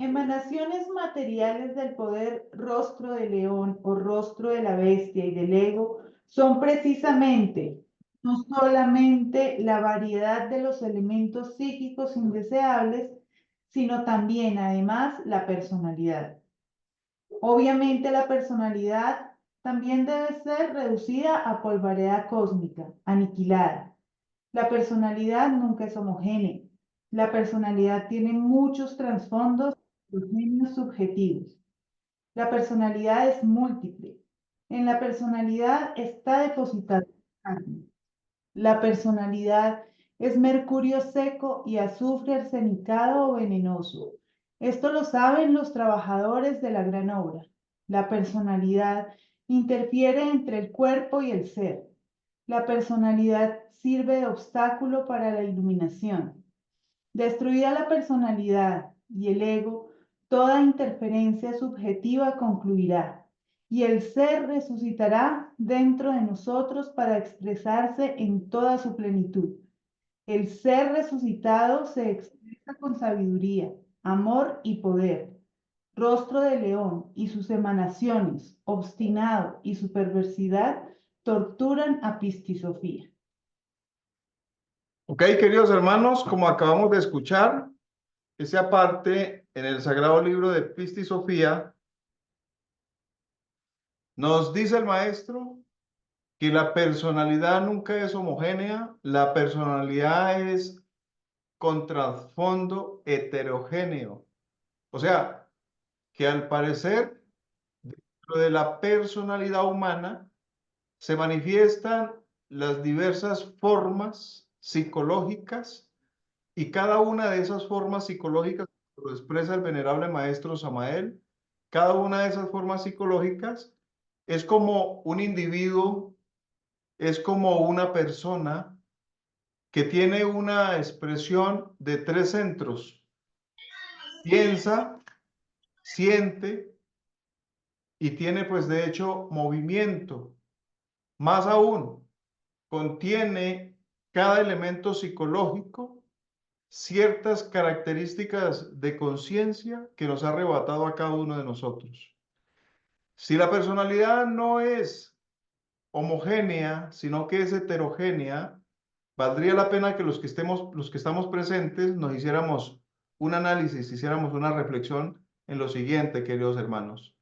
Emanaciones materiales del poder rostro de león o rostro de la bestia y del ego son precisamente no solamente la variedad de los elementos psíquicos indeseables, sino también, además, la personalidad. Obviamente, la personalidad también debe ser reducida a polvareda cósmica, aniquilada. La personalidad nunca es homogénea. La personalidad tiene muchos trasfondos heterogéneos subjetivos. La personalidad es múltiple. En la personalidad está depositada el karma. La personalidad es mercurio seco y azufre arsenicado o venenoso. Esto lo saben los trabajadores de la gran obra. La personalidad interfiere entre el cuerpo y el ser. La personalidad sirve de obstáculo para la iluminación. Destruida la personalidad y el ego, toda interferencia subjetiva concluirá y el ser resucitará dentro de nosotros para expresarse en toda su plenitud. El ser resucitado se expresa con sabiduría, amor y poder. Rostro de león y sus emanaciones, obstinado y su perversidad, torturan a Pistisofía. Ok, queridos hermanos, como acabamos de escuchar, esa parte en el Sagrado Libro de Pista y Sofía, nos dice el maestro que la personalidad nunca es homogénea, la personalidad es con trasfondo heterogéneo. O sea, que al parecer, dentro de la personalidad humana se manifiestan las diversas formas psicológicas y cada una de esas formas psicológicas, lo expresa el venerable maestro Samael, cada una de esas formas psicológicas es como un individuo, es como una persona que tiene una expresión de tres centros: piensa, siente y tiene pues de hecho movimiento. Más aún, contiene cada elemento psicológico ciertas características de conciencia que nos ha arrebatado a cada uno de nosotros. Si la personalidad no es homogénea, sino que es heterogénea, valdría la pena que los que estamos presentes, nos hiciéramos un análisis, hiciéramos una reflexión en lo siguiente, queridos hermanos.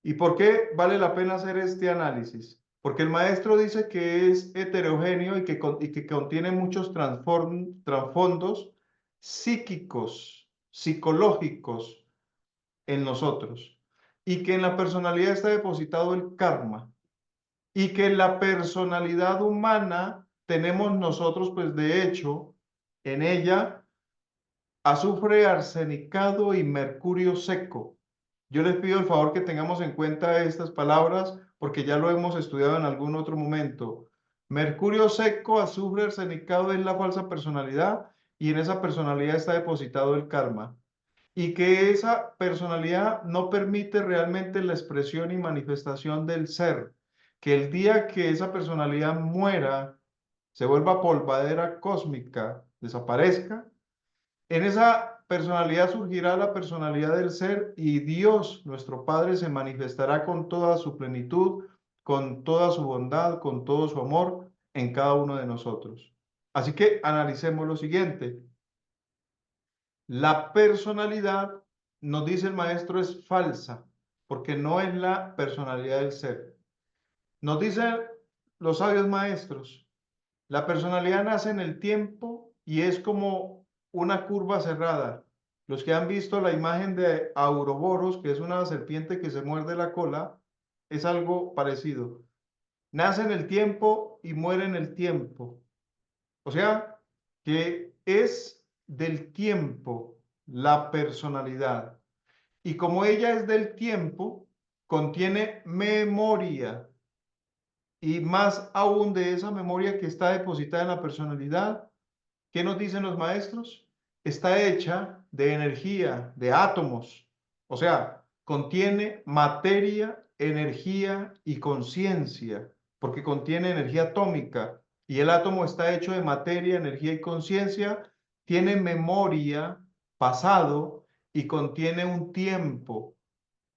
¿Y por qué vale la pena hacer este análisis? Porque el maestro dice que es heterogéneo y que contiene muchos trasfondos psíquicos, psicológicos en nosotros, y que en la personalidad está depositado el karma, y que en la personalidad humana tenemos nosotros, pues de hecho, en ella azufre arsenicado y mercurio seco. Yo les pido el favor que tengamos en cuenta estas palabras porque ya lo hemos estudiado en algún otro momento. Mercurio seco, azufre arsenicado es la falsa personalidad y en esa personalidad está depositado el karma. Y que esa personalidad no permite realmente la expresión y manifestación del ser. Que el día que esa personalidad muera, se vuelva polvadera cósmica, desaparezca, en esa personalidad surgirá la personalidad del ser y Dios, nuestro Padre, se manifestará con toda su plenitud, con toda su bondad, con todo su amor en cada uno de nosotros. Así que analicemos lo siguiente. La personalidad, nos dice el maestro, es falsa, porque no es la personalidad del ser. Nos dicen los sabios maestros, la personalidad nace en el tiempo y es como una curva cerrada. Los que han visto la imagen de Auroboros, que es una serpiente que se muerde la cola, es algo parecido. Nace en el tiempo y muere en el tiempo. O sea, que es del tiempo la personalidad. Y como ella es del tiempo, contiene memoria. Y más aún de esa memoria que está depositada en la personalidad, ¿qué nos dicen los maestros? Está hecha de energía, de átomos. O sea, contiene materia, energía y conciencia, porque contiene energía atómica. Y el átomo está hecho de materia, energía y conciencia, tiene memoria, pasado, y contiene un tiempo.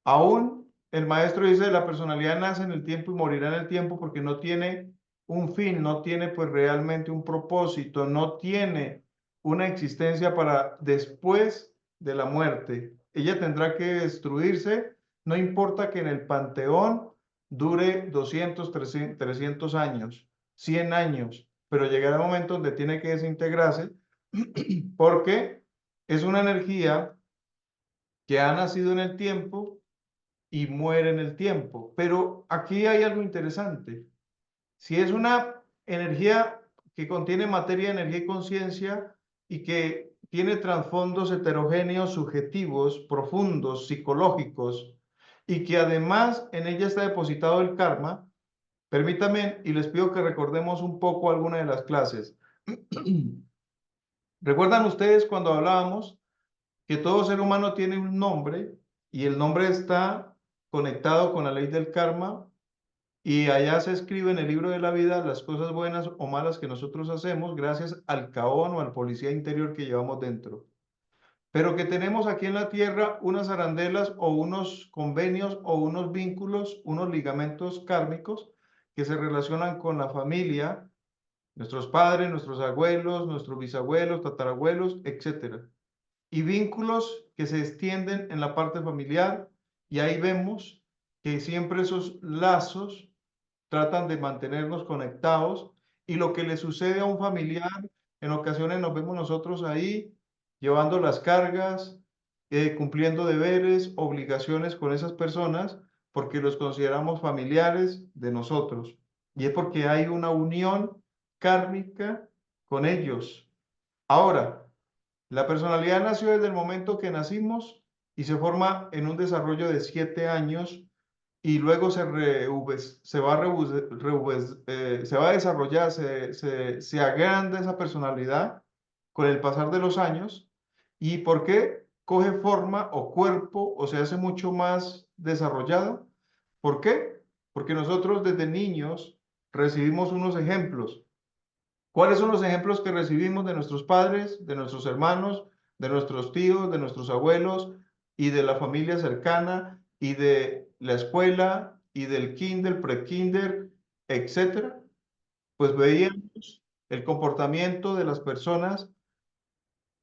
Aún el maestro dice, la personalidad nace en el tiempo y morirá en el tiempo porque no tiene un fin, no tiene pues realmente un propósito, no tiene una existencia para después de la muerte. Ella tendrá que destruirse, no importa que en el panteón dure 200, 300 años, 100 años, pero llegará un momento donde tiene que desintegrarse porque es una energía que ha nacido en el tiempo y muere en el tiempo. Pero aquí hay algo interesante. Si es una energía que contiene materia, energía y conciencia y que tiene trasfondos heterogéneos, subjetivos, profundos, psicológicos, y que además en ella está depositado el karma, permítanme y les pido que recordemos un poco alguna de las clases. ¿Recuerdan ustedes cuando hablábamos que todo ser humano tiene un nombre y el nombre está conectado con la ley del karma y allá se escribe en el libro de la vida las cosas buenas o malas que nosotros hacemos gracias al caón o al policía interior que llevamos dentro? Pero que tenemos aquí en la tierra unas arandelas o unos convenios o unos vínculos, unos ligamentos kármicos que se relacionan con la familia, nuestros padres, nuestros abuelos, nuestros bisabuelos, tatarabuelos, etcétera, y vínculos que se extienden en la parte familiar, y ahí vemos que siempre esos lazos tratan de mantenernos conectados, y lo que le sucede a un familiar, en ocasiones nos vemos nosotros ahí llevando las cargas, cumpliendo deberes, obligaciones con esas personas, porque los consideramos familiares de nosotros, y es porque hay una unión kármica con ellos. Ahora, la personalidad nació desde el momento que nacimos y se forma en un desarrollo de 7 años y luego se va a desarrollar, se agranda esa personalidad con el pasar de los años. ¿Y por qué coge forma o cuerpo o se hace mucho más desarrollada? ¿Por qué? Porque nosotros desde niños recibimos unos ejemplos. ¿Cuáles son los ejemplos que recibimos de nuestros padres, de nuestros hermanos, de nuestros tíos, de nuestros abuelos y de la familia cercana y de la escuela y del kinder, prekinder, etcétera? Pues veíamos el comportamiento de las personas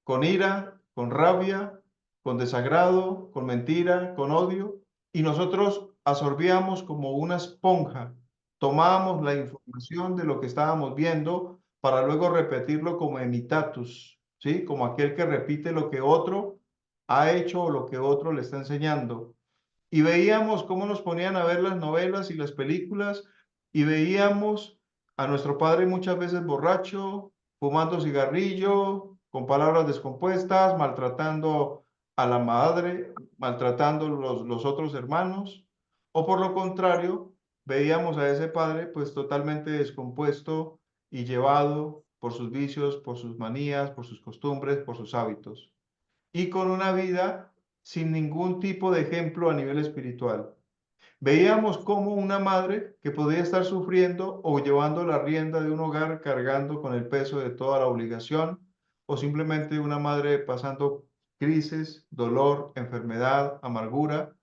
con ira, con rabia, con desagrado, con mentira, con odio, y nosotros absorbíamos como una esponja, tomábamos la información de lo que estábamos viendo para luego repetirlo como emitatus, ¿sí? Como aquel que repite lo que otro ha hecho o lo que otro le está enseñando. Y veíamos cómo nos ponían a ver las novelas y las películas, y veíamos a nuestro padre muchas veces borracho, fumando cigarrillo, con palabras descompuestas, maltratando a la madre, maltratando los otros hermanos, o por lo contrario, veíamos a ese padre pues totalmente descompuesto y llevado por sus vicios, por sus manías, por sus costumbres, por sus hábitos, y con una vida sin ningún tipo de ejemplo a nivel espiritual. Veíamos cómo una madre que podía estar sufriendo o llevando la rienda de un hogar cargando con el peso de toda la obligación, o simplemente una madre pasando crisis, dolor, enfermedad, amargura,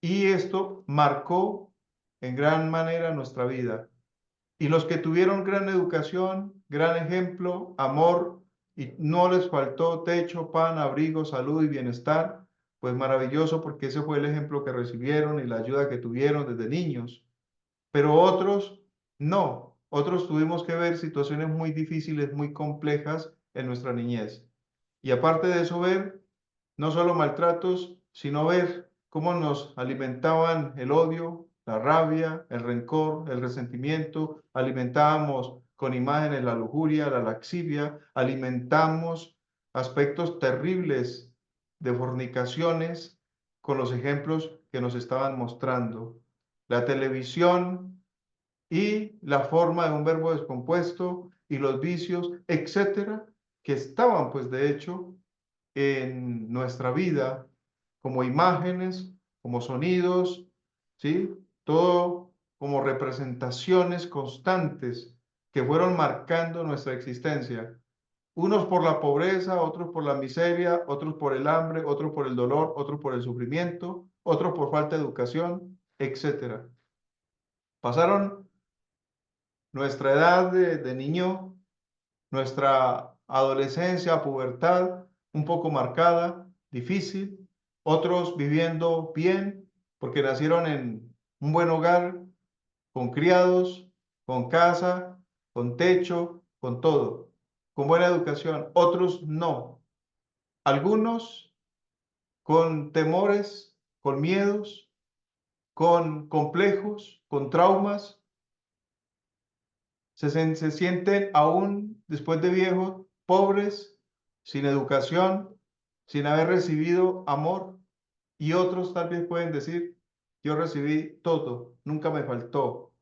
y esto marcó en gran manera nuestra vida. Y los que tuvieron gran educación, gran ejemplo, amor, y no les faltó techo, pan, abrigo, salud y bienestar, pues maravilloso porque ese fue el ejemplo que recibieron y la ayuda que tuvieron desde niños. Pero otros no, otros tuvimos que ver situaciones muy difíciles, muy complejas en nuestra niñez. Y aparte de eso, ver no solo maltratos, sino ver cómo nos alimentaban el odio, la rabia, el rencor, el resentimiento, alimentábamos con imágenes la lujuria, la laxivia, alimentamos aspectos terribles de fornicaciones con los ejemplos que nos estaban mostrando. La televisión y la forma de un verbo descompuesto y los vicios, etcétera, que estaban pues de hecho en nuestra vida como imágenes, como sonidos, ¿sí? Todo como representaciones constantes que fueron marcando nuestra existencia. Unos por la pobreza, otros por la miseria, otros por el hambre, otros por el dolor, otros por el sufrimiento, otros por falta de educación, etcétera. Pasaron nuestra edad de niño, nuestra adolescencia, pubertad, un poco marcada, difícil, otros viviendo bien, porque nacieron en un buen hogar, con criados, con casa, con techo, con todo, con buena educación, otros no. Algunos con temores, con miedos, con complejos, con traumas, se sienten aún después de viejos, pobres, sin educación, sin haber recibido amor. Y otros tal vez pueden decir, yo recibí todo, nunca me faltó,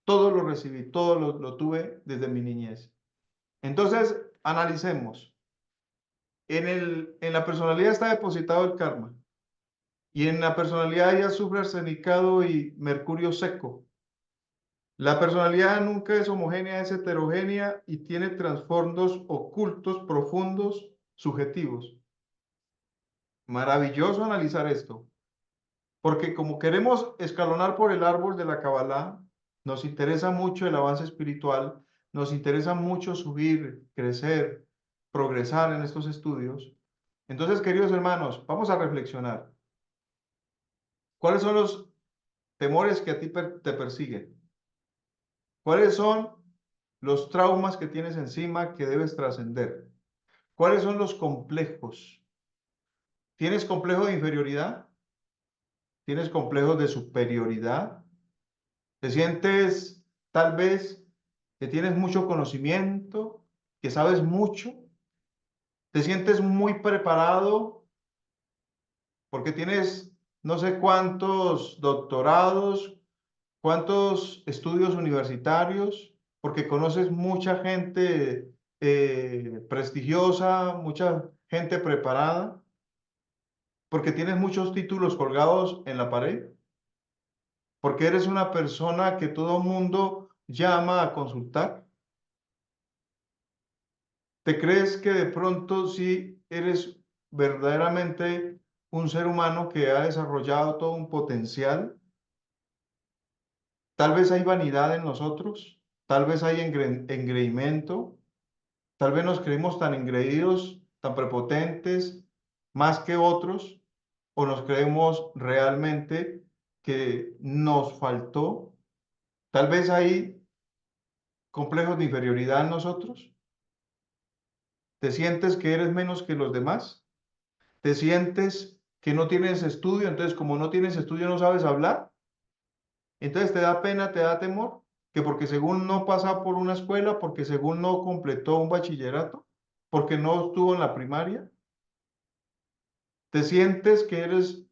todo lo recibí, todo lo tuve desde mi niñez. Entonces, analicemos. En la personalidad está depositado el karma. Y en la personalidad hay azufre arsenicado y mercurio seco. La personalidad nunca es homogénea, es heterogénea y tiene trasfondos ocultos, profundos, subjetivos. Maravilloso analizar esto, porque como queremos escalonar por el árbol de la Kabbalah, nos interesa mucho el avance espiritual, nos interesa mucho subir, crecer, progresar en estos estudios. Entonces, queridos hermanos, vamos a reflexionar. ¿Cuáles son los temores que a ti te persiguen? ¿Cuáles son los traumas que tienes encima que debes trascender? ¿Cuáles son los complejos? ¿Tienes complejo de inferioridad? ¿Tienes complejos de superioridad? ¿Te sientes tal vez que tienes mucho conocimiento, que sabes mucho? ¿Te sientes muy preparado porque tienes no sé cuántos doctorados, cuántos estudios universitarios, porque conoces mucha gente prestigiosa, mucha gente preparada, porque tienes muchos títulos colgados en la pared, porque eres una persona que todo mundo llama a consultar? ¿Te crees que de pronto sí eres verdaderamente un ser humano que ha desarrollado todo un potencial? Tal vez hay vanidad en nosotros, tal vez hay engreimiento, tal vez nos creemos tan engreídos, tan prepotentes, más que otros, o nos creemos realmente que nos faltó. Tal vez hay complejos de inferioridad en nosotros. ¿Te sientes que eres menos que los demás? ¿Te sientes que no tienes estudio? Entonces, como no tienes estudio, no sabes hablar. Entonces, te da pena, te da temor, que porque según no pasa por una escuela, porque según no completó un bachillerato, porque no estuvo en la primaria, te sientes que eres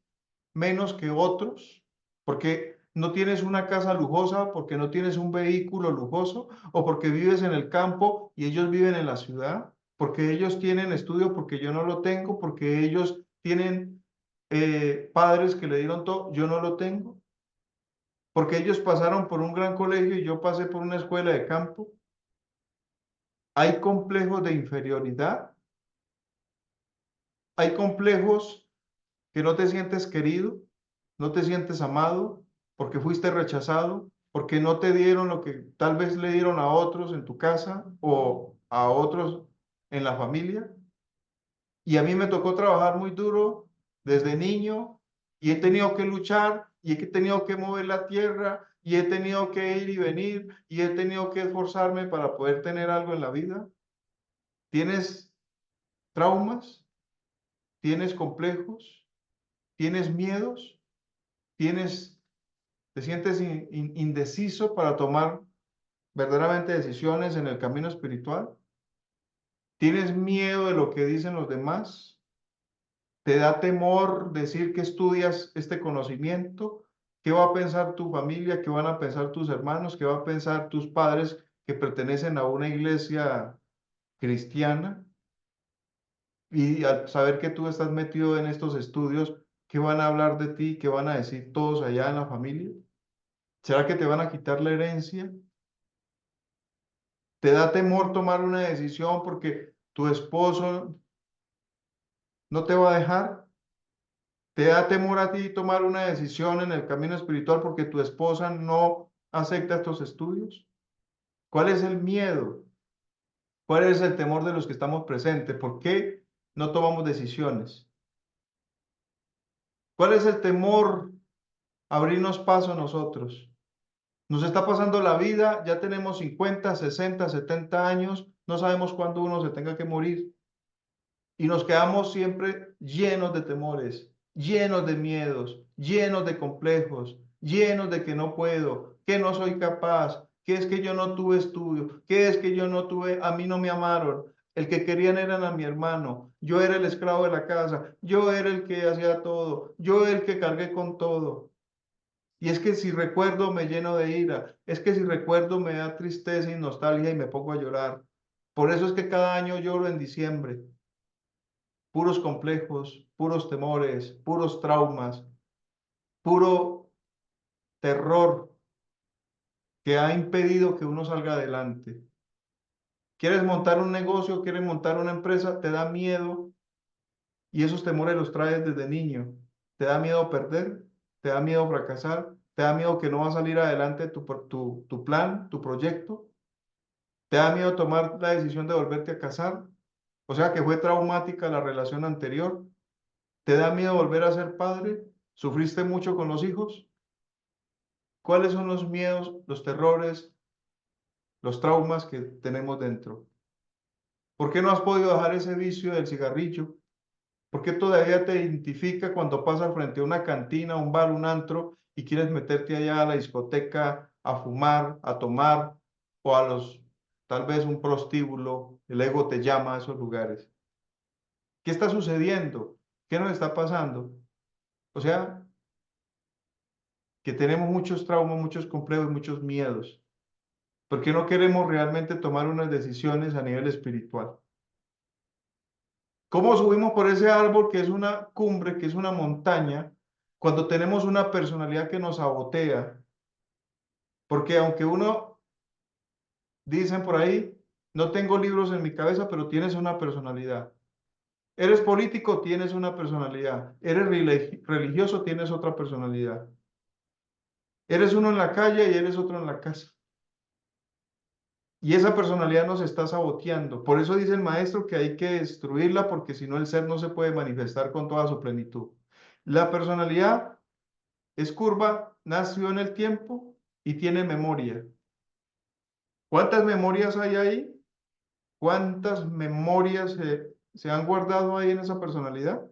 menos que otros, porque no tienes una casa lujosa, porque no tienes un vehículo lujoso, o porque vives en el campo y ellos viven en la ciudad, porque ellos tienen estudio, porque yo no lo tengo, porque ellos tienen padres que le dieron todo, yo no lo tengo, porque ellos pasaron por un gran colegio y yo pasé por una escuela de campo. Hay complejos de inferioridad, hay complejos que no te sientes querido, no te sientes amado, porque fuiste rechazado, porque no te dieron lo que tal vez le dieron a otros en tu casa o a otros en la familia. Y a mí me tocó trabajar muy duro desde niño y he tenido que luchar y he tenido que mover la tierra y he tenido que ir y venir y he tenido que esforzarme para poder tener algo en la vida. ¿Tienes traumas? ¿Tienes complejos? ¿Tienes miedos? ¿Tienes, te sientes indeciso para tomar verdaderamente decisiones en el camino espiritual? ¿Tienes miedo de lo que dicen los demás? ¿Te da temor decir que estudias este conocimiento? ¿Qué va a pensar tu familia? ¿Qué van a pensar tus hermanos? ¿Qué va a pensar tus padres que pertenecen a una iglesia cristiana? Y al saber que tú estás metido en estos estudios, ¿qué van a hablar de ti? ¿Qué van a decir todos allá en la familia? ¿Será que te van a quitar la herencia? ¿Te da temor tomar una decisión porque tu esposo no te va a dejar. ¿Te da temor a ti tomar una decisión en el camino espiritual porque tu esposa no acepta estos estudios? ¿Cuál es el miedo? ¿Cuál es el temor de los que estamos presentes? ¿Por qué no tomamos decisiones? ¿Cuál es el temor a abrirnos paso nosotros? Nos está pasando la vida, ya tenemos 50, 60, 70 años, no sabemos cuándo uno se tenga que morir y nos quedamos siempre llenos de temores, llenos de miedos, llenos de complejos, llenos de que no puedo, que no soy capaz, que es que yo no tuve estudio, que es que yo no tuve, a mí no me amaron, el que querían eran a mi hermano, yo era el esclavo de la casa, yo era el que hacía todo, yo el que cargué con todo. Y es que si recuerdo me lleno de ira, es que si recuerdo me da tristeza y nostalgia y me pongo a llorar. Por eso es que cada año lloro en diciembre. Puros complejos, puros temores, puros traumas, puro terror que ha impedido que uno salga adelante. ¿Quieres montar un negocio? ¿Quieres montar una empresa? Te da miedo y esos temores los traes desde niño. Te da miedo perder, te da miedo fracasar, te da miedo que no va a salir adelante tu plan, tu proyecto. ¿Te da miedo tomar la decisión de volverte a casar? O sea que fue traumática la relación anterior. ¿Te da miedo volver a ser padre? ¿Sufriste mucho con los hijos? ¿Cuáles son los miedos, los terrores, los traumas que tenemos dentro? ¿Por qué no has podido dejar ese vicio del cigarrillo? ¿Por qué todavía te identifica cuando pasas frente a una cantina, un bar, un antro y quieres meterte allá a la discoteca a fumar, a tomar o a tal vez un prostíbulo? El ego te llama a esos lugares. ¿Qué está sucediendo? ¿Qué nos está pasando? O sea, que tenemos muchos traumas, muchos complejos, muchos miedos. ¿Por qué no queremos realmente tomar unas decisiones a nivel espiritual? ¿Cómo subimos por ese árbol que es una cumbre, que es una montaña, cuando tenemos una personalidad que nos sabotea? Porque aunque uno, dicen por ahí, no tengo libros en mi cabeza, pero tienes una personalidad. Eres político, tienes una personalidad. Eres religioso, tienes otra personalidad. Eres uno en la calle y eres otro en la casa. Y esa personalidad nos está saboteando. Por eso dice el maestro que hay que destruirla porque si no el ser no se puede manifestar con toda su plenitud. La personalidad es curva, nació en el tiempo y tiene memoria. ¿Cuántas memorias hay ahí? ¿Cuántas memorias se han guardado ahí en esa personalidad?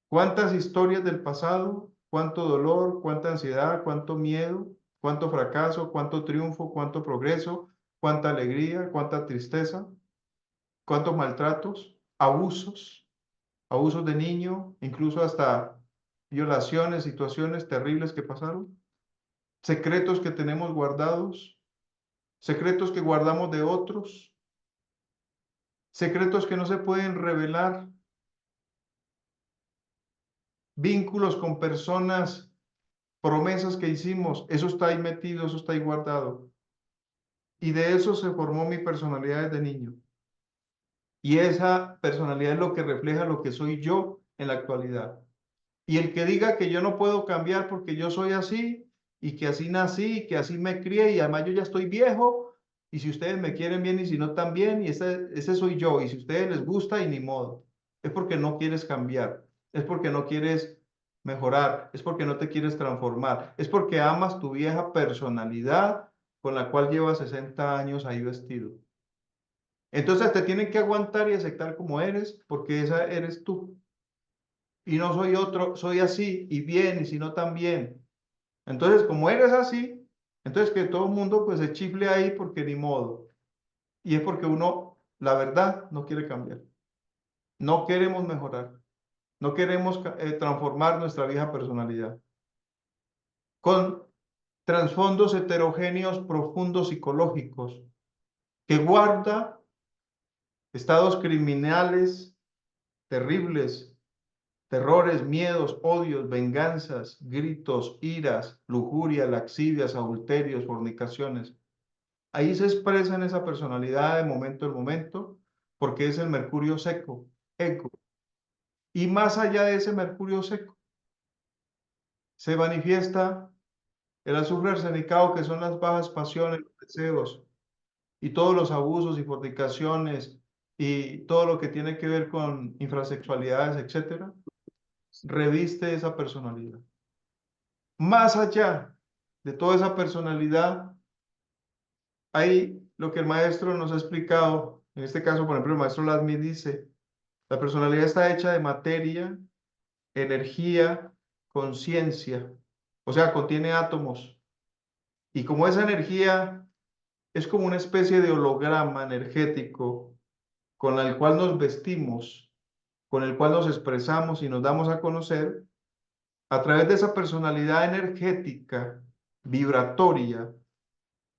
¿Cuántas historias del pasado? ¿Cuánto dolor? ¿Cuánta ansiedad? ¿Cuánto miedo? ¿Cuánto fracaso? ¿Cuánto triunfo? ¿Cuánto progreso? ¿Cuánta alegría? ¿Cuánta tristeza? ¿Cuántos maltratos? Abusos, abusos de niño, incluso hasta violaciones, situaciones terribles que pasaron, secretos que tenemos guardados, secretos que guardamos de otros, secretos que no se pueden revelar, vínculos con personas, promesas que hicimos, eso está ahí metido, eso está ahí guardado. Y de eso se formó mi personalidad desde niño. Y esa personalidad es lo que refleja lo que soy yo en la actualidad. Y el que diga que yo no puedo cambiar porque yo soy así y que así nací y que así me crié y además yo ya estoy viejo y si ustedes me quieren bien y si no también y ese soy yo y si a ustedes les gusta y ni modo, es porque no quieres cambiar, es porque no quieres mejorar, es porque no te quieres transformar, es porque amas tu vieja personalidad con la cual llevas 60 años ahí vestido. Entonces te tienen que aguantar y aceptar como eres porque esa eres tú y no soy otro, soy así y bien, y si no también. Entonces, como eres así, entonces que todo el mundo pues se chifle ahí porque ni modo. Y es porque uno, la verdad, no quiere cambiar. No queremos mejorar. No queremos transformar nuestra vieja personalidad. Con trasfondos heterogéneos profundos psicológicos que guarda estados criminales terribles, terrores, miedos, odios, venganzas, gritos, iras, lujuria, laxivias, adulterios, fornicaciones. Ahí se expresa en esa personalidad de momento en momento, porque es el mercurio seco, ego. Y más allá de ese mercurio seco, se manifiesta el azufre arsenicado, que son las bajas pasiones, los deseos, y todos los abusos y fornicaciones, y todo lo que tiene que ver con infrasexualidades, etcétera, reviste esa personalidad. Más allá de toda esa personalidad, hay lo que el maestro nos ha explicado. En este caso, por ejemplo, el maestro Lasmi dice, la personalidad está hecha de materia, energía, conciencia. O sea, contiene átomos. Y como esa energía es como una especie de holograma energético con el cual nos vestimos, con el cual nos expresamos y nos damos a conocer, a través de esa personalidad energética, vibratoria,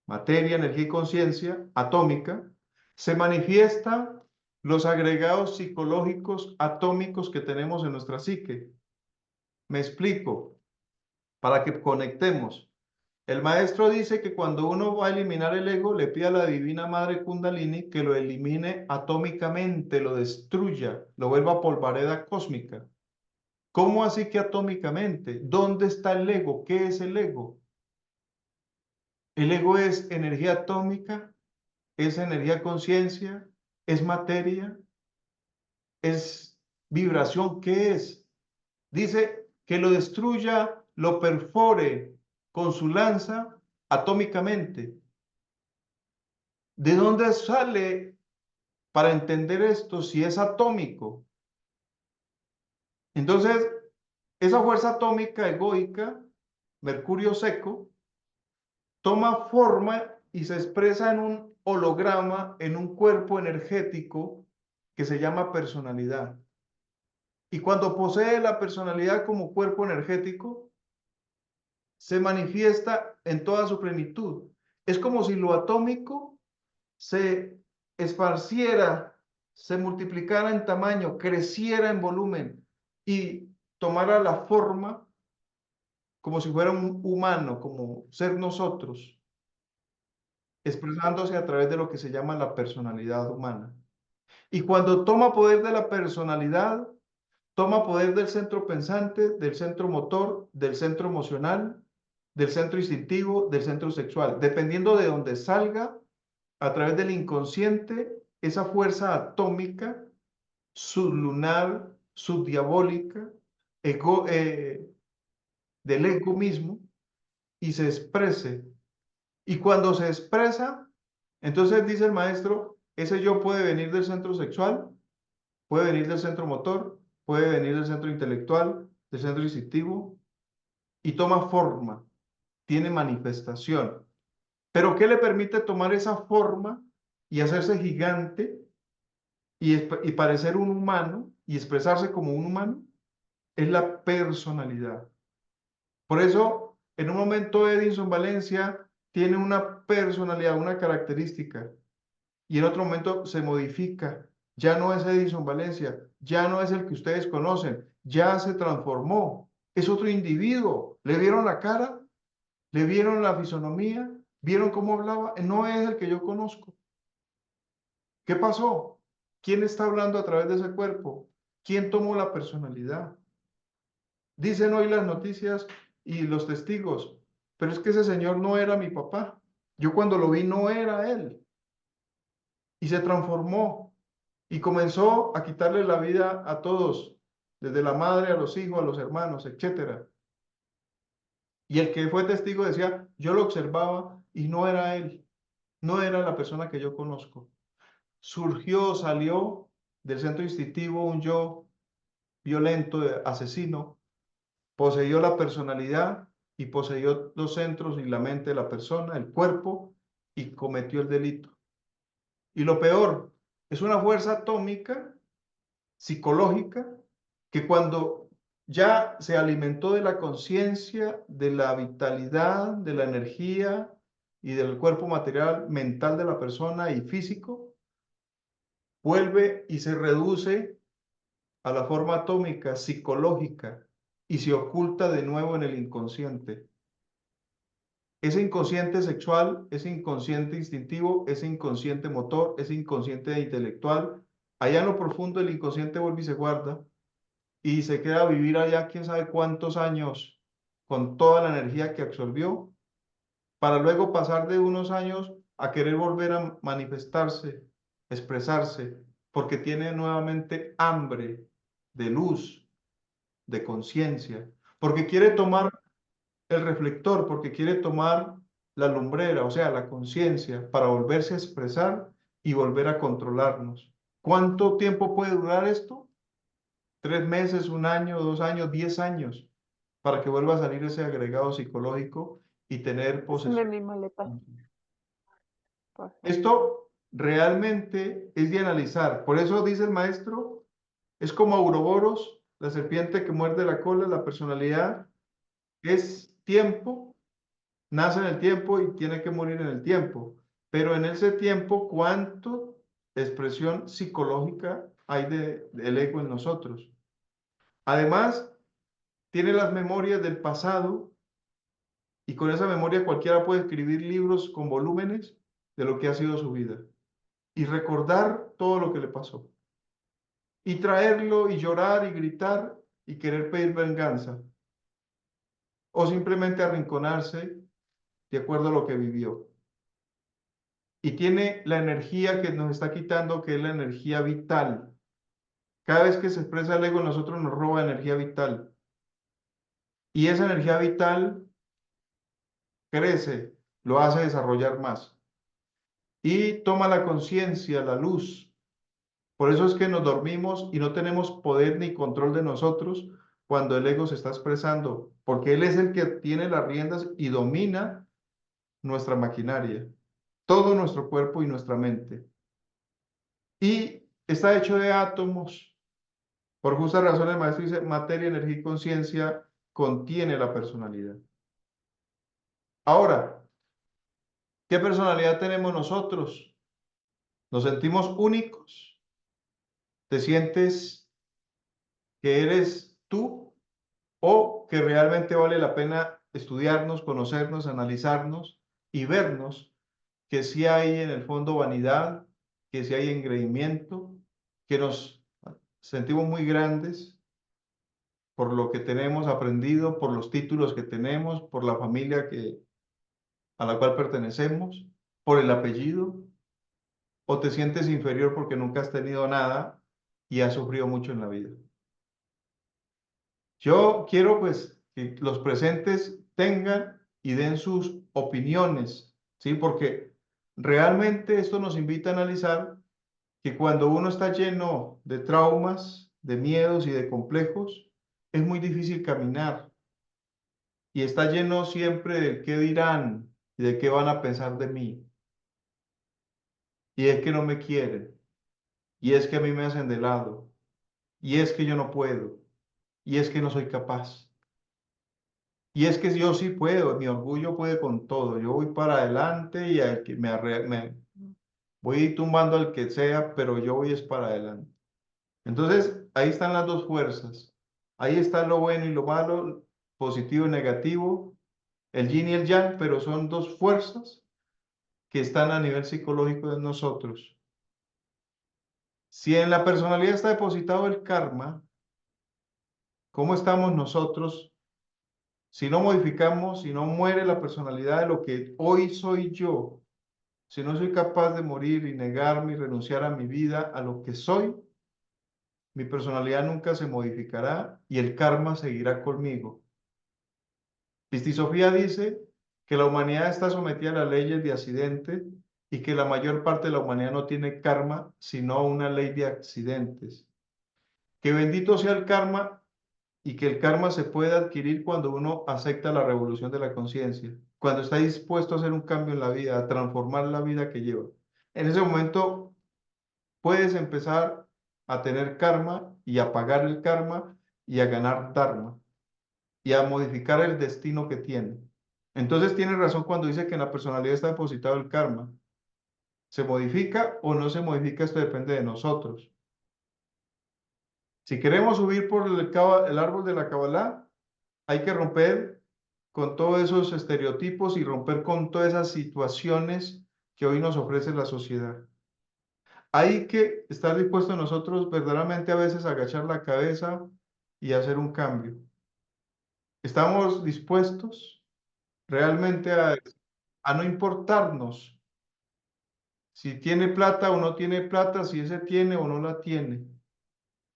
materia, energía y conciencia atómica, se manifiestan los agregados psicológicos atómicos que tenemos en nuestra psique. Me explico, para que conectemos. El maestro dice que cuando uno va a eliminar el ego, le pide a la divina madre Kundalini que lo elimine atómicamente, lo destruya, lo vuelva polvareda cósmica. ¿Cómo así que atómicamente? ¿Dónde está el ego? ¿Qué es el ego? El ego es energía atómica, es energía conciencia, es materia, es vibración. ¿Qué es? Dice que lo destruya, lo perfore con su lanza atómicamente. ¿De dónde sale para entender esto si es atómico? Entonces, esa fuerza atómica egoica, mercurio seco, toma forma y se expresa en un holograma, en un cuerpo energético que se llama personalidad. Y cuando posee la personalidad como cuerpo energético, se manifiesta en toda su plenitud. Es como si lo atómico se esparciera, se multiplicara en tamaño, creciera en volumen y tomara la forma como si fuera un humano, como ser nosotros, expresándose a través de lo que se llama la personalidad humana. Y cuando toma poder de la personalidad, toma poder del centro pensante, del centro motor, del centro emocional, del centro instintivo, del centro sexual. Dependiendo de donde salga, a través del inconsciente, esa fuerza atómica, sublunar, subdiabólica, ego, del ego mismo, y se exprese. Y cuando se expresa, entonces dice el maestro, ese yo puede venir del centro sexual, puede venir del centro motor, puede venir del centro intelectual, del centro instintivo, y toma forma, tiene manifestación. Pero ¿qué le permite tomar esa forma y hacerse gigante y parecer un humano y expresarse como un humano? Es la personalidad. Por eso, en un momento Edinson Valencia tiene una personalidad, una característica, y en otro momento se modifica. Ya no es Edinson Valencia, ya no es el que ustedes conocen, ya se transformó, es otro individuo. ¿Le vieron la cara? ¿Le vieron la fisonomía? ¿Vieron cómo hablaba? No es el que yo conozco. ¿Qué pasó? ¿Quién está hablando a través de ese cuerpo? ¿Quién tomó la personalidad? Dicen hoy las noticias y los testigos, pero es que ese señor no era mi papá. Yo cuando lo vi no era él. Y se transformó y comenzó a quitarle la vida a todos, desde la madre a los hijos, a los hermanos, etcétera. Y el que fue testigo decía, yo lo observaba y no era él, no era la persona que yo conozco. Surgió, salió del centro instintivo un yo violento, asesino, poseyó la personalidad y poseyó los centros y la mente de la persona, el cuerpo, y cometió el delito. Y lo peor, es una fuerza atómica, psicológica, que cuando ya se alimentó de la conciencia, de la vitalidad, de la energía y del cuerpo material, mental de la persona y físico, vuelve y se reduce a la forma atómica, psicológica, y se oculta de nuevo en el inconsciente. Ese inconsciente sexual, ese inconsciente instintivo, ese inconsciente motor, ese inconsciente intelectual, allá en lo profundo el inconsciente vuelve y se guarda y se queda a vivir allá quién sabe cuántos años con toda la energía que absorbió, para luego pasar de unos años a querer volver a manifestarse, expresarse, porque tiene nuevamente hambre de luz, de conciencia, porque quiere tomar el reflector, porque quiere tomar la lumbrera, o sea, la conciencia, para volverse a expresar y volver a controlarnos. ¿Cuánto tiempo puede durar esto? 3 meses, 1 año, 2 años, 10 años, para que vuelva a salir ese agregado psicológico y tener Es una posesión. animaleta. Por ejemplo. Esto realmente es de analizar. Por eso dice el maestro, es como Ouroboros, la serpiente que muerde la cola, la personalidad es tiempo, nace en el tiempo y tiene que morir en el tiempo. Pero en ese tiempo, ¿cuánto expresión psicológica hay del ego en nosotros? Además, tiene las memorias del pasado y con esa memoria cualquiera puede escribir libros con volúmenes de lo que ha sido su vida y recordar todo lo que le pasó y traerlo y llorar y gritar y querer pedir venganza o simplemente arrinconarse de acuerdo a lo que vivió. Y tiene la energía que nos está quitando, que es la energía vital. Cada vez que se expresa el ego en nosotros nos roba energía vital. Y esa energía vital crece, lo hace desarrollar más. Y toma la conciencia, la luz. Por eso es que nos dormimos y no tenemos poder ni control de nosotros cuando el ego se está expresando, porque él es el que tiene las riendas y domina nuestra maquinaria, todo nuestro cuerpo y nuestra mente. Y está hecho de átomos. Por justa razón el maestro dice, materia, energía y conciencia contiene la personalidad. Ahora, ¿qué personalidad tenemos nosotros? ¿Nos sentimos únicos? ¿Te sientes que eres tú o que realmente vale la pena estudiarnos, conocernos, analizarnos y vernos que sí hay en el fondo vanidad, que sí hay engreimiento, que nos sentimos muy grandes por lo que tenemos aprendido, por los títulos que tenemos, por la familia a la cual pertenecemos, por el apellido, o te sientes inferior porque nunca has tenido nada y has sufrido mucho en la vida? Yo quiero pues que los presentes tengan y den sus opiniones, ¿sí? Porque realmente esto nos invita a analizar que cuando uno está lleno de traumas, de miedos y de complejos, es muy difícil caminar y está lleno siempre del qué dirán y de qué van a pensar de mí. Y es que no me quieren, y es que a mí me hacen de lado, y es que yo no puedo, y es que no soy capaz. Y es que yo sí puedo, mi orgullo puede con todo. Yo voy para adelante y al que voy tumbando al que sea, pero yo voy es para adelante. Entonces, ahí están las dos fuerzas. Ahí está lo bueno y lo malo, positivo y negativo, el yin y el yang, pero son dos fuerzas que están a nivel psicológico de nosotros. Si en la personalidad está depositado el karma, ¿cómo estamos nosotros? Si no modificamos, si no muere la personalidad de lo que hoy soy yo, si no soy capaz de morir y negarme y renunciar a mi vida, a lo que soy, mi personalidad nunca se modificará y el karma seguirá conmigo. Sofía dice que la humanidad está sometida a las leyes de accidente y que la mayor parte de la humanidad no tiene karma, sino una ley de accidentes. Que bendito sea el karma y que el karma se puede adquirir cuando uno acepta la revolución de la conciencia, cuando está dispuesto a hacer un cambio en la vida, a transformar la vida que lleva. En ese momento puedes empezar a tener karma y a pagar el karma y a ganar dharma y a modificar el destino que tiene. Entonces tiene razón cuando dice que en la personalidad está depositado el karma. ¿Se modifica o no se modifica? Esto depende de nosotros. Si queremos subir por el árbol de la Kabbalah, hay que romper con todos esos estereotipos y romper con todas esas situaciones que hoy nos ofrece la sociedad. hay que estar dispuestos nosotros verdaderamente a veces a agachar la cabeza y hacer un cambio. ¿Estamos dispuestos realmente a no importarnos si tiene plata o no tiene plata, si ese tiene o no la tiene?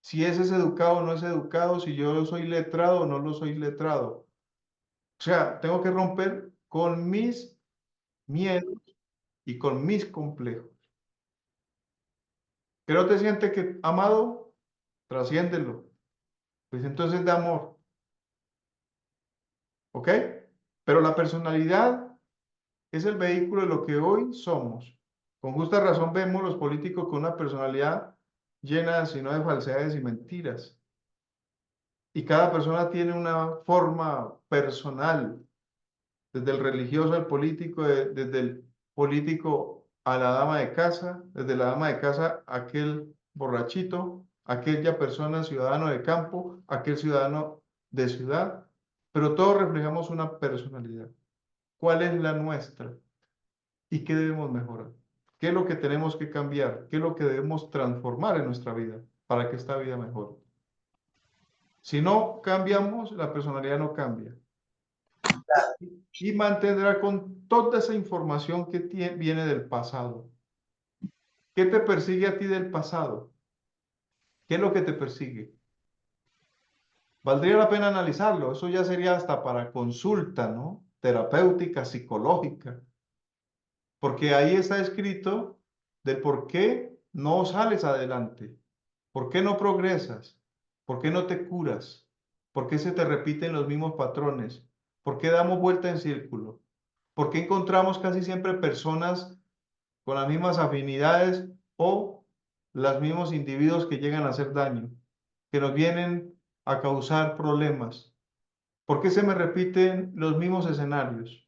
Si ese es educado o no es educado, si yo soy letrado o no lo soy letrado. O sea, tengo que romper con mis miedos y con mis complejos. ¿Que no te sientes que amado? Trasciéndelo. Pues entonces de amor. ¿Ok? Pero la personalidad es el vehículo de lo que hoy somos. Con justa razón vemos los políticos con una personalidad llena, sino de falsedades y mentiras. Y cada persona tiene una forma personal, desde el religioso al político, desde el político a la dama de casa, desde la dama de casa a aquel borrachito, aquella persona ciudadano de campo, aquel ciudadano de ciudad, pero todos reflejamos una personalidad. ¿Cuál es la nuestra? ¿Y qué debemos mejorar? ¿Qué es lo que tenemos que cambiar? ¿Qué es lo que debemos transformar en nuestra vida para que esta vida mejore? Si no cambiamos, la personalidad no cambia. Y mantendrá con toda esa información que viene del pasado. ¿Qué te persigue a ti del pasado? ¿Qué es lo que te persigue? Valdría la pena analizarlo. Eso ya sería hasta para consulta, ¿no? Terapéutica, psicológica. Porque ahí está escrito de por qué no sales adelante, por qué no progresas, por qué no te curas, por qué se te repiten los mismos patrones, por qué damos vuelta en círculo, por qué encontramos casi siempre personas con las mismas afinidades o los mismos individuos que llegan a hacer daño, que nos vienen a causar problemas. ¿Por qué se me repiten los mismos escenarios?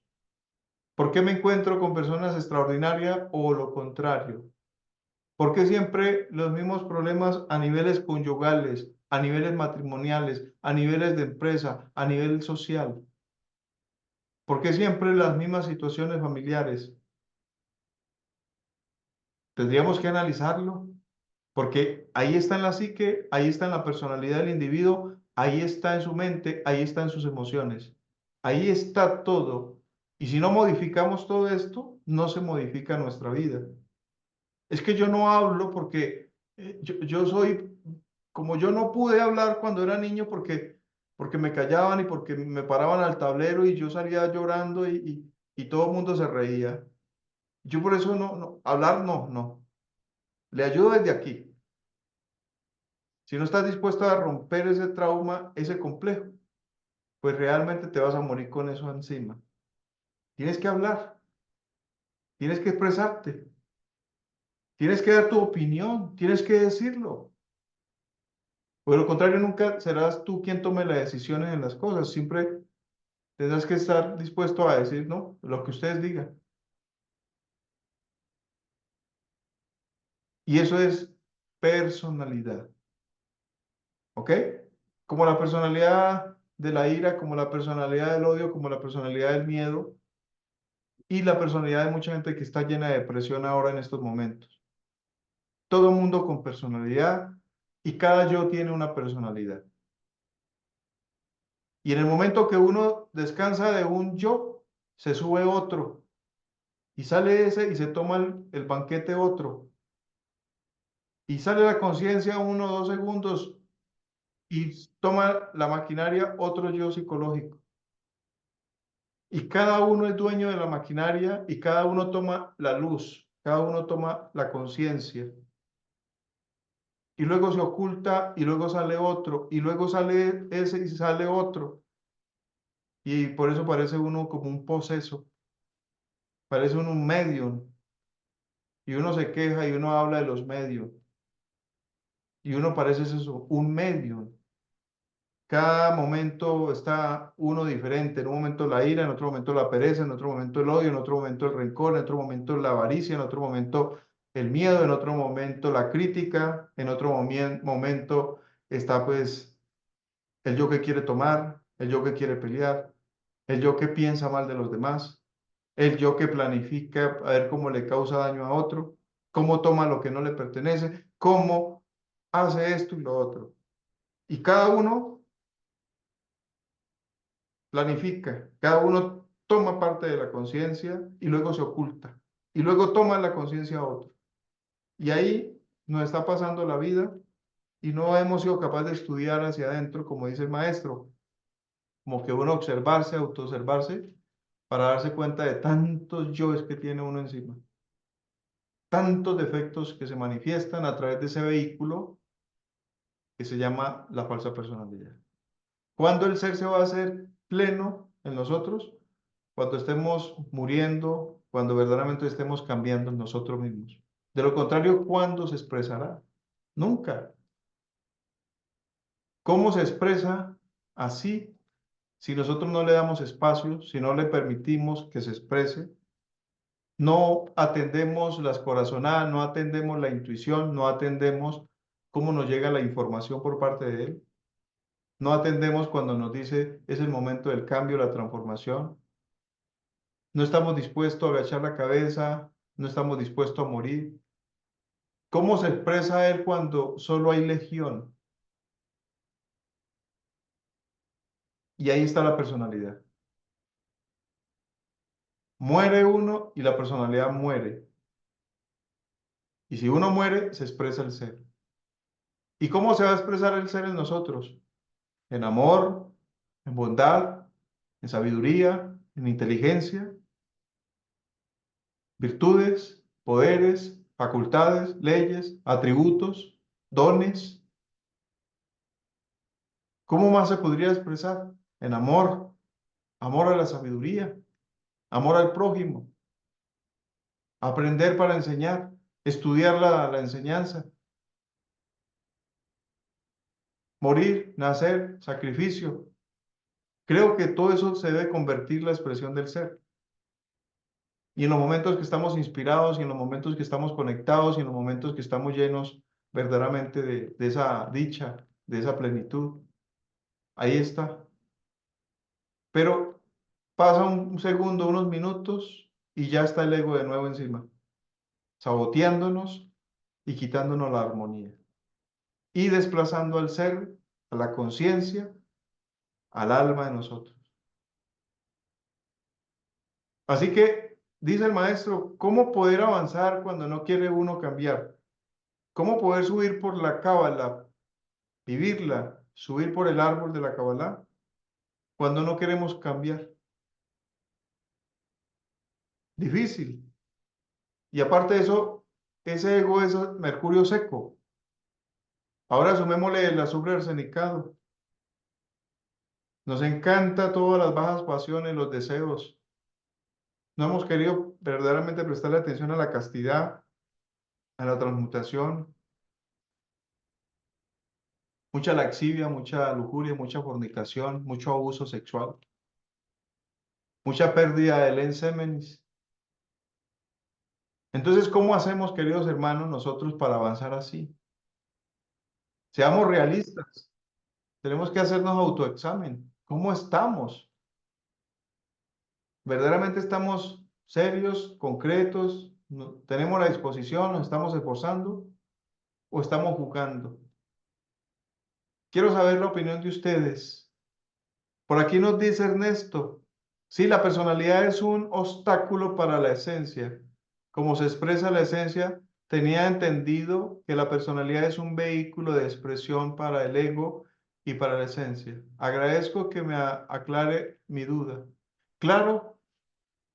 ¿Por qué me encuentro con personas extraordinarias o lo contrario? ¿Por qué siempre los mismos problemas a niveles conyugales, a niveles matrimoniales, a niveles de empresa, a nivel social? ¿Por qué siempre las mismas situaciones familiares? Tendríamos que analizarlo, porque ahí está en la psique, ahí está en la personalidad del individuo, ahí está en su mente, ahí está en sus emociones. Ahí está todo. Y si no modificamos todo esto, no se modifica nuestra vida. Es que yo no hablo porque yo soy, como yo no pude hablar cuando era niño porque me callaban y porque me paraban al tablero y yo salía llorando y todo el mundo se reía. Yo por eso hablar no. Le ayudo desde aquí. Si no estás dispuesto a romper ese trauma, ese complejo, pues realmente te vas a morir con eso encima. Tienes que hablar, tienes que expresarte, tienes que dar tu opinión, tienes que decirlo. Por lo contrario, nunca serás tú quien tome las decisiones en las cosas. Siempre tendrás que estar dispuesto a decir, no, lo que ustedes digan. Y eso es personalidad. ¿Ok? Como la personalidad de la ira, como la personalidad del odio, como la personalidad del miedo y la personalidad de mucha gente que está llena de depresión ahora en estos momentos. Todo mundo con personalidad y cada yo tiene una personalidad. Y en el momento que uno descansa de un yo, se sube otro. Y sale ese y se toma el banquete otro. Y sale la conciencia 1 o 2 segundos y toma la maquinaria otro yo psicológico. Y cada uno es dueño de la maquinaria y cada uno toma la luz, cada uno toma la conciencia. Y luego se oculta y luego sale otro y luego sale ese y sale otro. Y por eso parece uno como un poseso, parece uno un medium. Y uno se queja y uno habla de los medios. Y uno parece eso, un medium. Cada momento está uno diferente. En un momento la ira, en otro momento la pereza, en otro momento el odio, en otro momento el rencor, en otro momento la avaricia, en otro momento el miedo, en otro momento la crítica, en otro momento está pues el yo que quiere tomar, el yo que quiere pelear, el yo que piensa mal de los demás, el yo que planifica a ver cómo le causa daño a otro. cómo toma lo que no le pertenece, cómo hace esto y lo otro. Y cada uno planifica, cada uno toma parte de la conciencia y luego se oculta. Y luego toma la conciencia a otro. Y ahí nos está pasando la vida y no hemos sido capaces de estudiar hacia adentro, como dice el maestro, como que uno observarse, autoobservarse, para darse cuenta de tantos yoes que tiene uno encima, tantos defectos que se manifiestan a través de ese vehículo que se llama la falsa personalidad. ¿Cuándo el ser se va a hacer pleno en nosotros? Cuando estemos muriendo, cuando verdaderamente estemos cambiando en nosotros mismos. De lo contrario, ¿cuándo se expresará? Nunca. ¿Cómo se expresa así si nosotros no le damos espacio, si no le permitimos que se exprese? No atendemos las corazonadas, no atendemos la intuición, no atendemos cómo nos llega la información por parte de él. No atendemos cuando nos dice es el momento del cambio, la transformación. No estamos dispuestos a agachar la cabeza, no estamos dispuestos a morir. ¿Cómo se expresa él cuando solo hay legión? Y ahí está la personalidad. Muere uno y la personalidad muere. Y si uno muere, se expresa el ser. ¿Y cómo se va a expresar el ser en nosotros? En amor, en bondad, en sabiduría, en inteligencia, virtudes, poderes, facultades, leyes, atributos, dones. ¿Cómo más se podría expresar? En amor, amor a la sabiduría, amor al prójimo, aprender para enseñar, estudiar la enseñanza, morir, nacer, sacrificio. Creo que todo eso se debe convertir en la expresión del ser. Y en los momentos que estamos inspirados, y en los momentos que estamos conectados, y en los momentos que estamos llenos verdaderamente de esa dicha, de esa plenitud, ahí está. Pero pasa un segundo, unos minutos, y ya está el ego de nuevo encima, saboteándonos y quitándonos la armonía. Y desplazando al ser, a la conciencia, al alma de nosotros. Así que, dice el maestro, ¿cómo poder avanzar cuando no quiere uno cambiar? ¿Cómo poder subir por la cábala, vivirla, subir por el árbol de la cábala, cuando no queremos cambiar? Difícil. Y aparte de eso, ese ego es mercurio seco. Ahora sumémosle el azufre arsenicado. Nos encanta todas las bajas pasiones, los deseos. No hemos querido verdaderamente prestarle atención a la castidad, a la transmutación. Mucha laxivia, mucha lujuria, mucha fornicación, mucho abuso sexual, mucha pérdida del ensémenis. Entonces, ¿cómo hacemos, queridos hermanos, nosotros para avanzar así? Seamos realistas. Tenemos que hacernos autoexamen. ¿Cómo estamos? ¿Verdaderamente estamos serios, concretos? ¿Tenemos la disposición? ¿Nos estamos esforzando? ¿O estamos jugando? Quiero saber la opinión de ustedes. Por aquí nos dice Ernesto, sí, la personalidad es un obstáculo para la esencia. Como se expresa la esencia, tenía entendido que la personalidad es un vehículo de expresión para el ego y para la esencia. Agradezco que me aclare mi duda. Claro,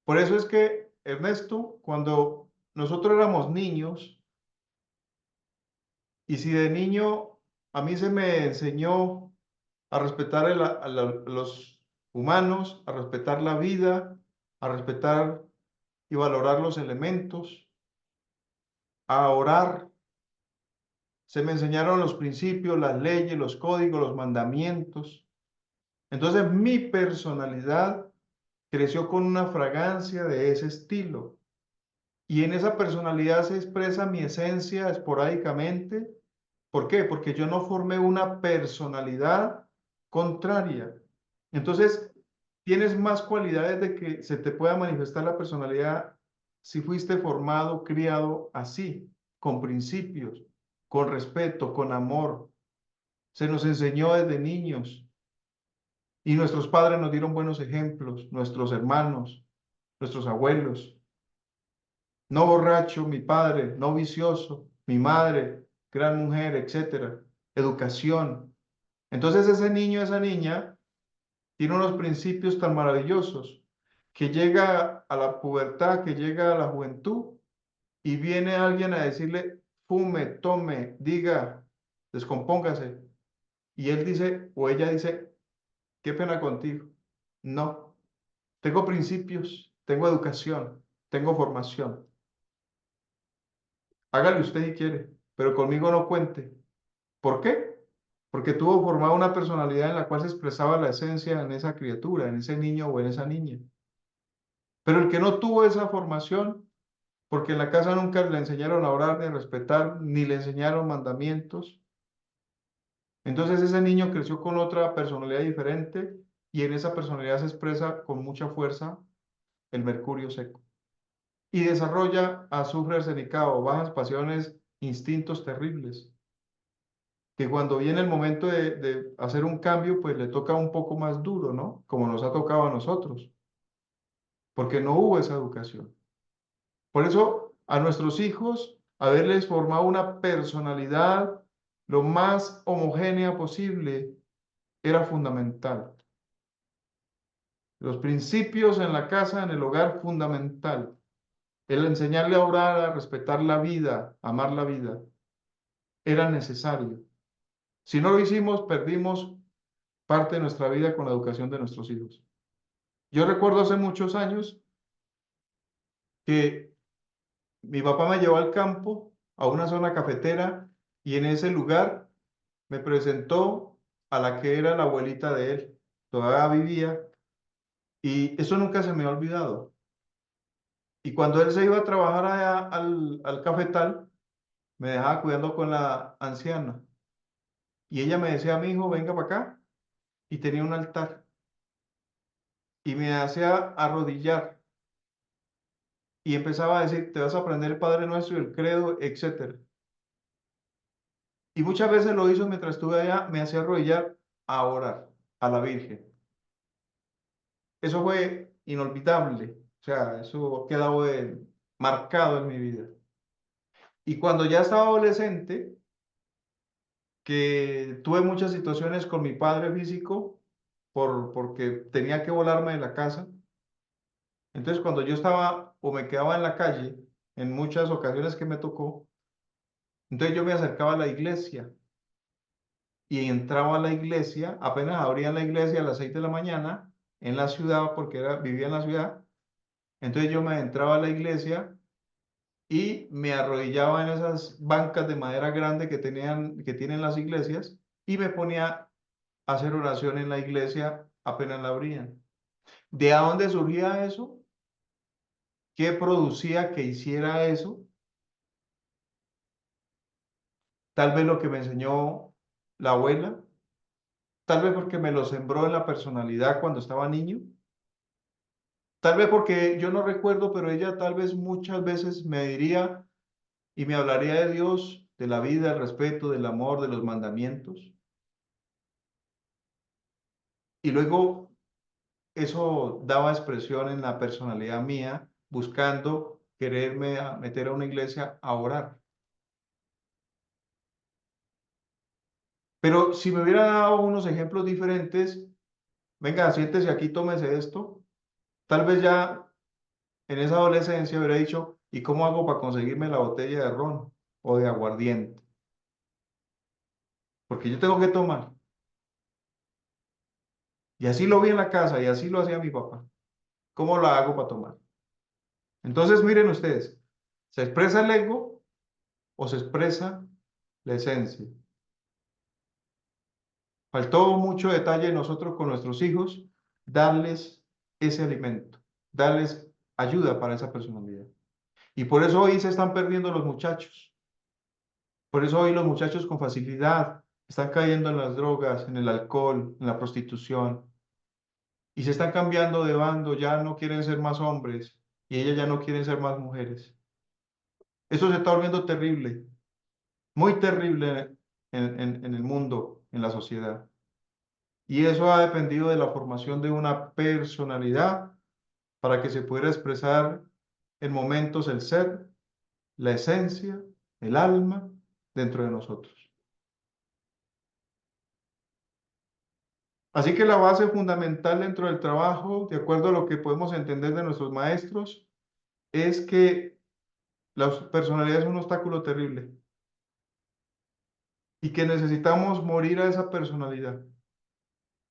por eso es que, Ernesto, cuando nosotros éramos niños, y si de niño a mí se me enseñó a respetar los humanos, a respetar la vida, a respetar y valorar los elementos, a orar. Se me enseñaron los principios, las leyes, los códigos, los mandamientos. Entonces mi personalidad creció con una fragancia de ese estilo. Y en esa personalidad se expresa mi esencia esporádicamente. ¿Por qué? Porque yo no formé una personalidad contraria. Entonces, tienes más cualidades de que se te pueda manifestar la personalidad si fuiste formado, criado así, con principios, con respeto, con amor. Se nos enseñó desde niños y nuestros padres nos dieron buenos ejemplos, nuestros hermanos, nuestros abuelos. No borracho, mi padre, no vicioso, mi madre, gran mujer, etcétera. Educación. Entonces ese niño, esa niña, tiene unos principios tan maravillosos que llega a la pubertad, que llega a la juventud y viene alguien a decirle, fume, tome, diga, descompóngase. Y él dice, o ella dice, qué pena contigo. No, tengo principios, tengo educación, tengo formación. Hágale usted si quiere, pero conmigo no cuente. ¿Por qué? Porque tuvo formada una personalidad en la cual se expresaba la esencia en esa criatura, en ese niño o en esa niña. Pero el que no tuvo esa formación, porque en la casa nunca le enseñaron a orar, ni a respetar, ni le enseñaron mandamientos, entonces ese niño creció con otra personalidad diferente y en esa personalidad se expresa con mucha fuerza el mercurio seco. Y desarrolla azufre arsenicado, bajas pasiones, instintos terribles, que cuando viene el momento de hacer un cambio, pues le toca un poco más duro, ¿no? Como nos ha tocado a nosotros, porque no hubo esa educación. Por eso a nuestros hijos, haberles formado una personalidad lo más homogénea posible era fundamental. Los principios en la casa, en el hogar, fundamental. El enseñarle a orar, a respetar la vida, amar la vida, era necesario. Si no lo hicimos, perdimos parte de nuestra vida con la educación de nuestros hijos. Yo recuerdo hace muchos años que mi papá me llevó al campo, a una zona cafetera, y en ese lugar me presentó a la que era la abuelita de él. Todavía vivía, y eso nunca se me ha olvidado. Y cuando él se iba a trabajar allá al cafetal, me dejaba cuidando con la anciana. Y ella me decía, mi hijo, venga para acá. Y tenía un altar. Y me hacía arrodillar. Y empezaba a decir, te vas a aprender el Padre Nuestro y el Credo, etcétera. Y muchas veces lo hizo mientras estuve allá, me hacía arrodillar a orar a la Virgen. Eso fue inolvidable. O sea, eso ha quedado marcado en mi vida. Y cuando ya estaba adolescente, que tuve muchas situaciones con mi padre físico porque tenía que volarme de la casa. Entonces, cuando yo estaba o me quedaba en la calle, en muchas ocasiones que me tocó, entonces yo me acercaba a la iglesia y entraba a la iglesia, apenas abrían la iglesia a las 6 de la mañana en la ciudad, porque vivía en la ciudad. Entonces yo me entraba a la iglesia y me arrodillaba en esas bancas de madera grande que tienen las iglesias y me ponía a hacer oración en la iglesia apenas la abrían. ¿De dónde surgía eso? ¿Qué producía que hiciera eso? Tal vez lo que me enseñó la abuela, tal vez porque me lo sembró en la personalidad cuando estaba niño, tal vez porque yo no recuerdo, pero ella tal vez muchas veces me diría y me hablaría de Dios, de la vida, el respeto, del amor, de los mandamientos. Y luego eso daba expresión en la personalidad mía, buscando quererme meter a una iglesia a orar. Pero si me hubiera dado unos ejemplos diferentes, venga, siéntese aquí, tómese esto, tal vez ya en esa adolescencia hubiera dicho, ¿y cómo hago para conseguirme la botella de ron o de aguardiente? Porque yo tengo que tomar. Y así lo vi en la casa y así lo hacía mi papá. ¿Cómo la hago para tomar? Entonces, miren ustedes, ¿se expresa el ego o se expresa la esencia? Faltó mucho detalle nosotros con nuestros hijos, darles ese alimento, darles ayuda para esa personalidad. Y por eso hoy se están perdiendo los muchachos. Por eso hoy los muchachos con facilidad están cayendo en las drogas, en el alcohol, en la prostitución. Y se están cambiando de bando, ya no quieren ser más hombres, y ellas ya no quieren ser más mujeres. Eso se está volviendo terrible, muy terrible en el mundo, en la sociedad. Y eso ha dependido de la formación de una personalidad para que se pudiera expresar en momentos el ser, la esencia, el alma dentro de nosotros. Así que la base fundamental dentro del trabajo, de acuerdo a lo que podemos entender de nuestros maestros, es que la personalidad es un obstáculo terrible y que necesitamos morir a esa personalidad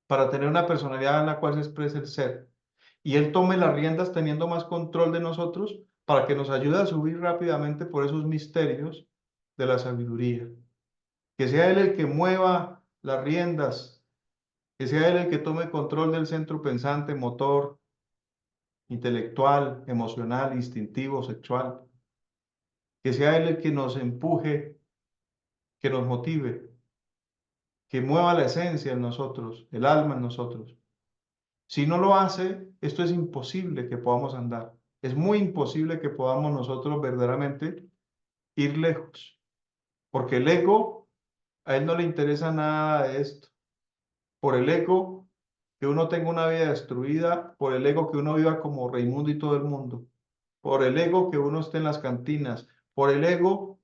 para tener una personalidad en la cual se exprese el ser. Y Él tome las riendas teniendo más control de nosotros para que nos ayude a subir rápidamente por esos misterios de la sabiduría. Que sea Él el que mueva las riendas, que sea Él el que tome control del centro pensante, motor, intelectual, emocional, instintivo, sexual. Que sea Él el que nos empuje, que nos motive, que mueva la esencia en nosotros, el alma en nosotros. Si no lo hace, esto es imposible que podamos andar. Es muy imposible que podamos nosotros verdaderamente ir lejos, porque el ego, a él no le interesa nada de esto. Por el ego, que uno tenga una vida destruida, por el ego que uno viva como Raimundo y todo el mundo, por el ego que uno esté en las cantinas, por el ego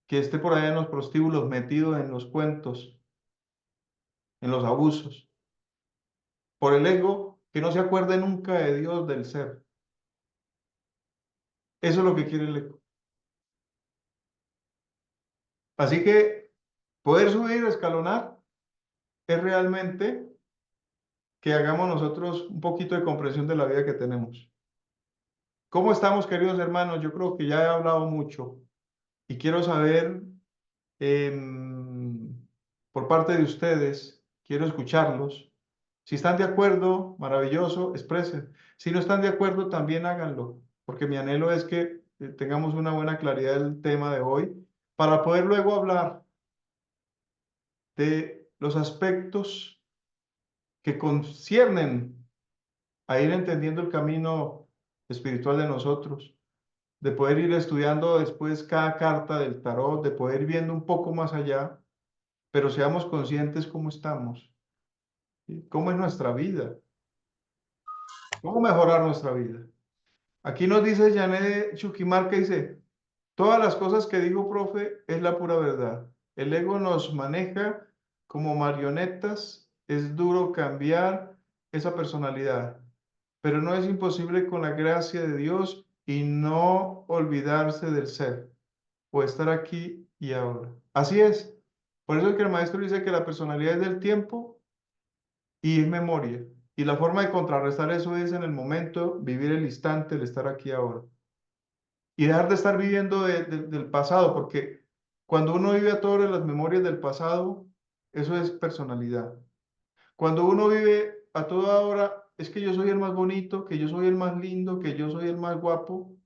que esté por allá en los prostíbulos metido en los cuentos, en los abusos, por el ego que no se acuerde nunca de Dios, del ser. Eso es lo que quiere el ego. Así que poder subir, escalonar, es realmente que hagamos nosotros un poquito de comprensión de la vida que tenemos. ¿Cómo estamos, queridos hermanos? Yo creo que ya he hablado mucho y quiero saber por parte de ustedes, quiero escucharlos. Si están de acuerdo, maravilloso, expresen. Si no están de acuerdo, también háganlo, porque mi anhelo es que tengamos una buena claridad del tema de hoy para poder luego hablar de los aspectos que conciernen a ir entendiendo el camino espiritual de nosotros, de poder ir estudiando después cada carta del tarot, de poder ir viendo un poco más allá, pero seamos conscientes cómo estamos, ¿sí? Cómo es nuestra vida, cómo mejorar nuestra vida. Aquí nos dice Janet Chuquimarca, dice, todas las cosas que dijo, profe, es la pura verdad. El ego nos maneja como marionetas, es duro cambiar esa personalidad, pero no es imposible con la gracia de Dios y no olvidarse del ser o estar aquí y ahora. Así es. Por eso es que el maestro dice que la personalidad es del tiempo y es memoria. Y la forma de contrarrestar eso es en el momento, vivir el instante, el estar aquí ahora. Y dejar de estar viviendo del pasado, porque cuando uno vive a todas las memorias del pasado, eso es personalidad. Cuando uno vive a toda hora, es que yo soy el más bonito, que yo soy el más lindo, que yo soy el más guapo,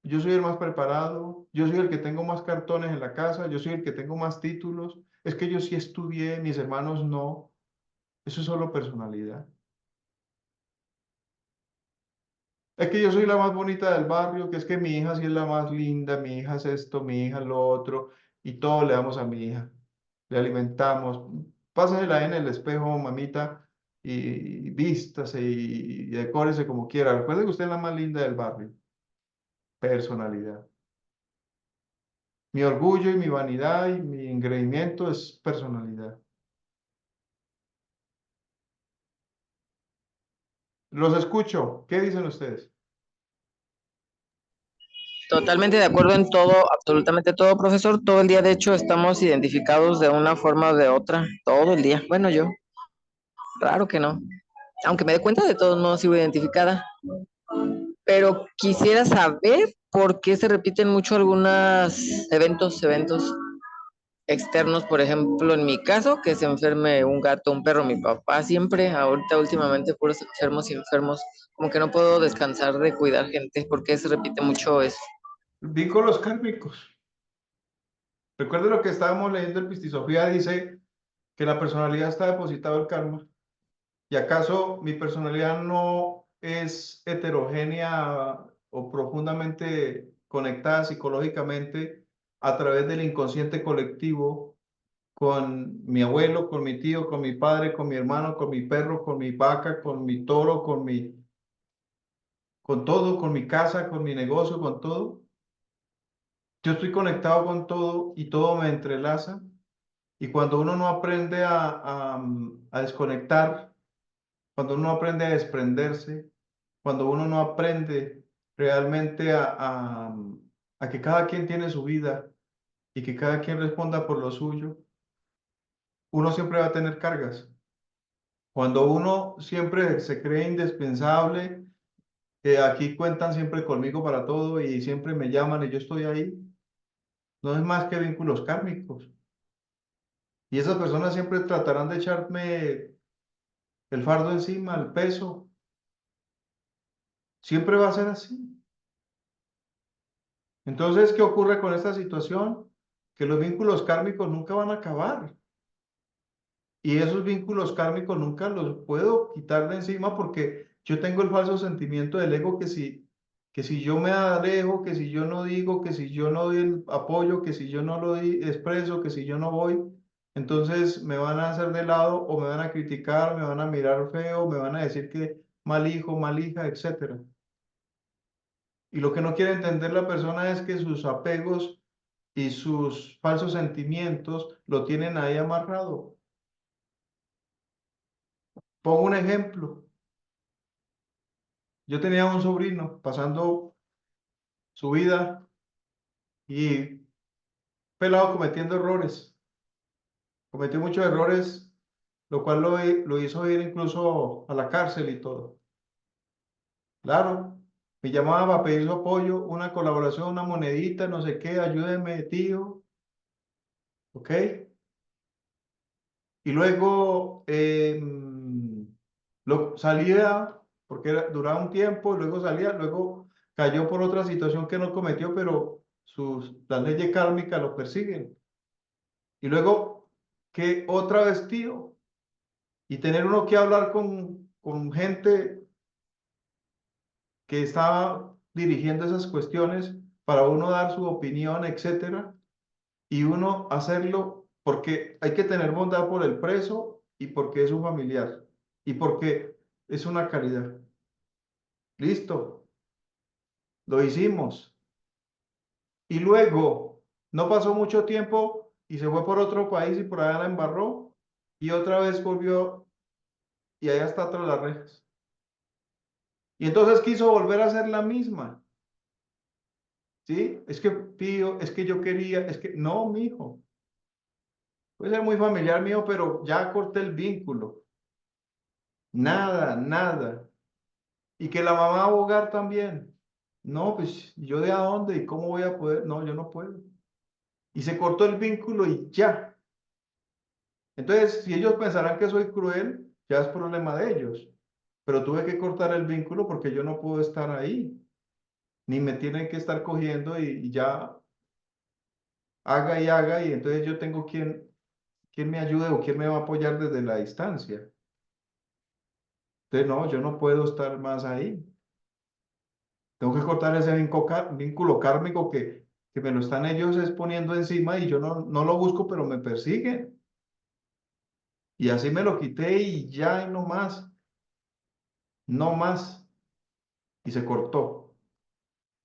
yo soy el más preparado, yo soy el que tengo más cartones en la casa, yo soy el que tengo más títulos, es que yo sí estudié, mis hermanos no. Eso es solo personalidad. Es que yo soy la más bonita del barrio, que es que mi hija sí es la más linda, mi hija es esto, mi hija es lo otro, y todo le damos a mi hija. Le alimentamos. Pásela en el espejo, mamita, y vístase y decórese como quiera. Recuerde que usted es la más linda del barrio. Personalidad. Mi orgullo y mi vanidad y mi engreimiento es personalidad. Los escucho. ¿Qué dicen ustedes? Totalmente de acuerdo en todo, absolutamente todo, profesor. Todo el día, de hecho, estamos identificados de una forma o de otra, todo el día. Bueno, yo, claro que no. Aunque me dé cuenta, de todos modos sigo identificada. Pero quisiera saber por qué se repiten mucho algunos eventos externos. Por ejemplo, en mi caso, que se enferme un gato, un perro, mi papá siempre, ahorita últimamente puros enfermos y enfermos. Como que no puedo descansar de cuidar gente. ¿Por qué se repite mucho eso? Vínculos kármicos. Recuerde lo que estábamos leyendo en Pistisofía, dice que la personalidad está depositada el karma. ¿Y acaso mi personalidad no es heterogénea o profundamente conectadas psicológicamente a través del inconsciente colectivo con mi abuelo, con mi tío, con mi padre, con mi hermano, con mi perro, con mi vaca, con mi toro, con todo, con mi casa, con mi negocio, con todo. Yo estoy conectado con todo y todo me entrelaza. Y cuando uno no aprende a desconectar, cuando uno no aprende a desprenderse, cuando uno no aprende realmente a que cada quien tiene su vida y que cada quien responda por lo suyo, uno siempre va a tener cargas. Cuando uno siempre se cree indispensable, que aquí cuentan siempre conmigo para todo y siempre me llaman y yo estoy ahí, no es más que vínculos kármicos. Y esas personas siempre tratarán de echarme el fardo encima, el peso. Siempre va a ser así. Entonces, ¿qué ocurre con esta situación? Que los vínculos kármicos nunca van a acabar. Y esos vínculos kármicos nunca los puedo quitar de encima porque yo tengo el falso sentimiento del ego que si yo me alejo, que si yo no digo, que si yo no doy el apoyo, que si yo no lo expreso, que si yo no voy, entonces me van a hacer de lado o me van a criticar, me van a mirar feo, me van a decir que mal hijo, mal hija, etcétera. Y lo que no quiere entender la persona es que sus apegos y sus falsos sentimientos lo tienen ahí amarrado. Pongo un ejemplo. Yo tenía un sobrino pasando su vida y pelado cometiendo errores. Cometió muchos errores, lo cual lo hizo ir incluso a la cárcel y todo. Claro, me llamaba para pedir su apoyo, una colaboración, una monedita, no sé qué, ayúdeme, tío. ¿Ok? Y luego salía, porque duraba un tiempo, luego salía, luego cayó por otra situación que no cometió, pero las leyes kármicas lo persiguen. Y luego que otra vez tío, y tener uno que hablar con gente que estaba dirigiendo esas cuestiones para uno dar su opinión, etcétera, y uno hacerlo porque hay que tener bondad por el preso y porque es un familiar y porque es una caridad. Listo, lo hicimos. Y luego, no pasó mucho tiempo y se fue por otro país y por allá la embarró y otra vez volvió y allá está tras las rejas. Y entonces quiso volver a hacer la misma. ¿Sí? Es que, tío, es que yo quería, es que, no, mijo. Puede ser muy familiar mío, pero ya corté el vínculo. Nada, nada. Y que la mamá va a abogar también. No, pues, ¿yo de a dónde? ¿Y cómo voy a poder? No, yo no puedo. Y se cortó el vínculo y ya. Entonces, si ellos pensarán que soy cruel, ya es problema de ellos. Pero tuve que cortar el vínculo porque yo no puedo estar ahí. Ni me tienen que estar cogiendo y ya haga y entonces yo tengo quien me ayude o quien me va a apoyar desde la distancia. Entonces, no, yo no puedo estar más ahí. Tengo que cortar ese vínculo kármico que me lo están ellos exponiendo encima y yo no lo busco, pero me persiguen. Y así me lo quité y ya, y no más, no más. Y se cortó.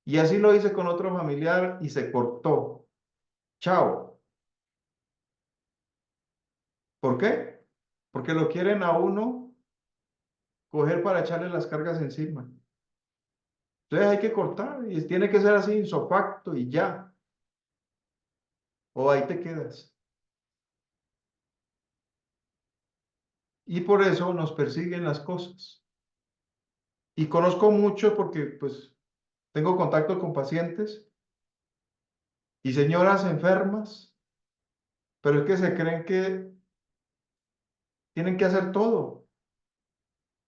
Y así lo hice con otro familiar y se cortó. Chao. ¿Por qué? Porque lo quieren a uno coger para echarle las cargas encima. Entonces hay que cortar y tiene que ser así, insofacto y ya. O ahí te quedas. Y por eso nos persiguen las cosas. Y conozco muchos porque pues tengo contacto con pacientes y señoras enfermas, pero es que se creen que tienen que hacer todo,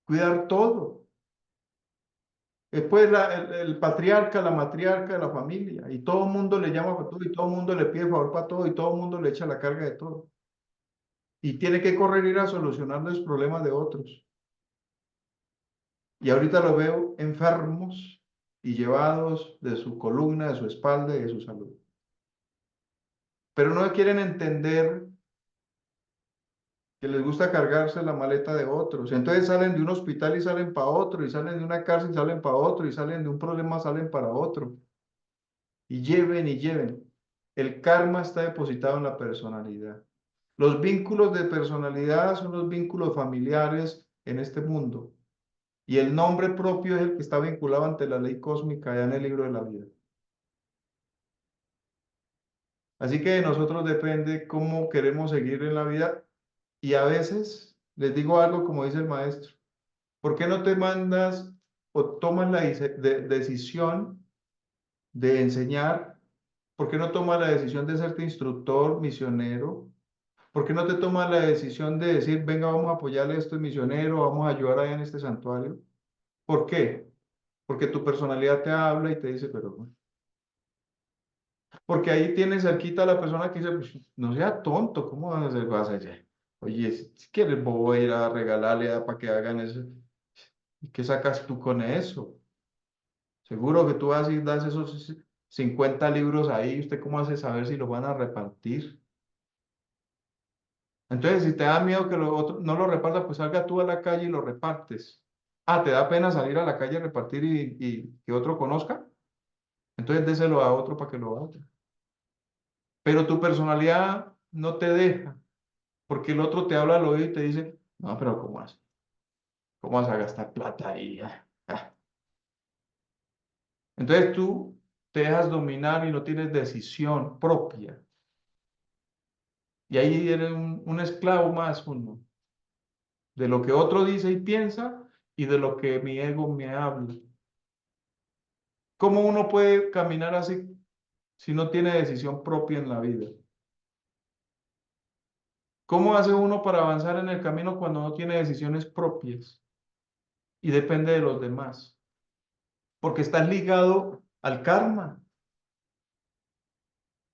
cuidar todo. Después el patriarca, la matriarca de la familia, y todo el mundo le llama para todo, y todo el mundo le pide favor para todo, y todo el mundo le echa la carga de todo. Y tiene que correr ir a solucionar los problemas de otros. Y ahorita los veo enfermos, y llevados de su columna, de su espalda y de su salud. Pero no quieren entender que les gusta cargarse la maleta de otros. Entonces salen de un hospital y salen para otro, y salen de una cárcel y salen para otro, y salen de un problema, salen para otro. Y lleven y lleven. El karma está depositado en la personalidad. Los vínculos de personalidad son los vínculos familiares en este mundo. Y el nombre propio es el que está vinculado ante la ley cósmica allá en el libro de la vida. Así que de nosotros depende cómo queremos seguir en la vida. Y a veces les digo algo como dice el maestro. ¿Por qué no te mandas o tomas la decisión de enseñar? ¿Por qué no tomas la decisión de serte instructor, misionero? ¿Por qué no te tomas la decisión de decir, venga, vamos a apoyarle a este misionero, vamos a ayudar allá en este santuario? ¿Por qué? Porque tu personalidad te habla y te dice, pero bueno. Porque ahí tienes cerquita a la persona que dice, pues, no sea tonto, ¿cómo vas a hacer? Vas allá. Oye, si quieres, voy a ir a regalarle para que hagan eso. ¿Y qué sacas tú con eso? Seguro que tú vas y das esos 50 libros ahí, ¿usted cómo hace saber si los van a repartir? Entonces, si te da miedo que los otros no lo repartan, pues salga tú a la calle y lo repartes. Ah, ¿te da pena salir a la calle a repartir y que otro conozca? Entonces déselo a otro para que lo haga. Pero tu personalidad no te deja, porque el otro te habla al oído y te dice, no, pero ¿cómo vas? ¿Cómo vas a gastar plata ahí? Ah. Entonces tú te dejas dominar y no tienes decisión propia. Y ahí eres un esclavo más uno, de lo que otro dice y piensa y de lo que mi ego me habla. ¿Cómo uno puede caminar así si no tiene decisión propia en la vida? ¿Cómo hace uno para avanzar en el camino cuando no tiene decisiones propias y depende de los demás? Porque estás ligado al karma,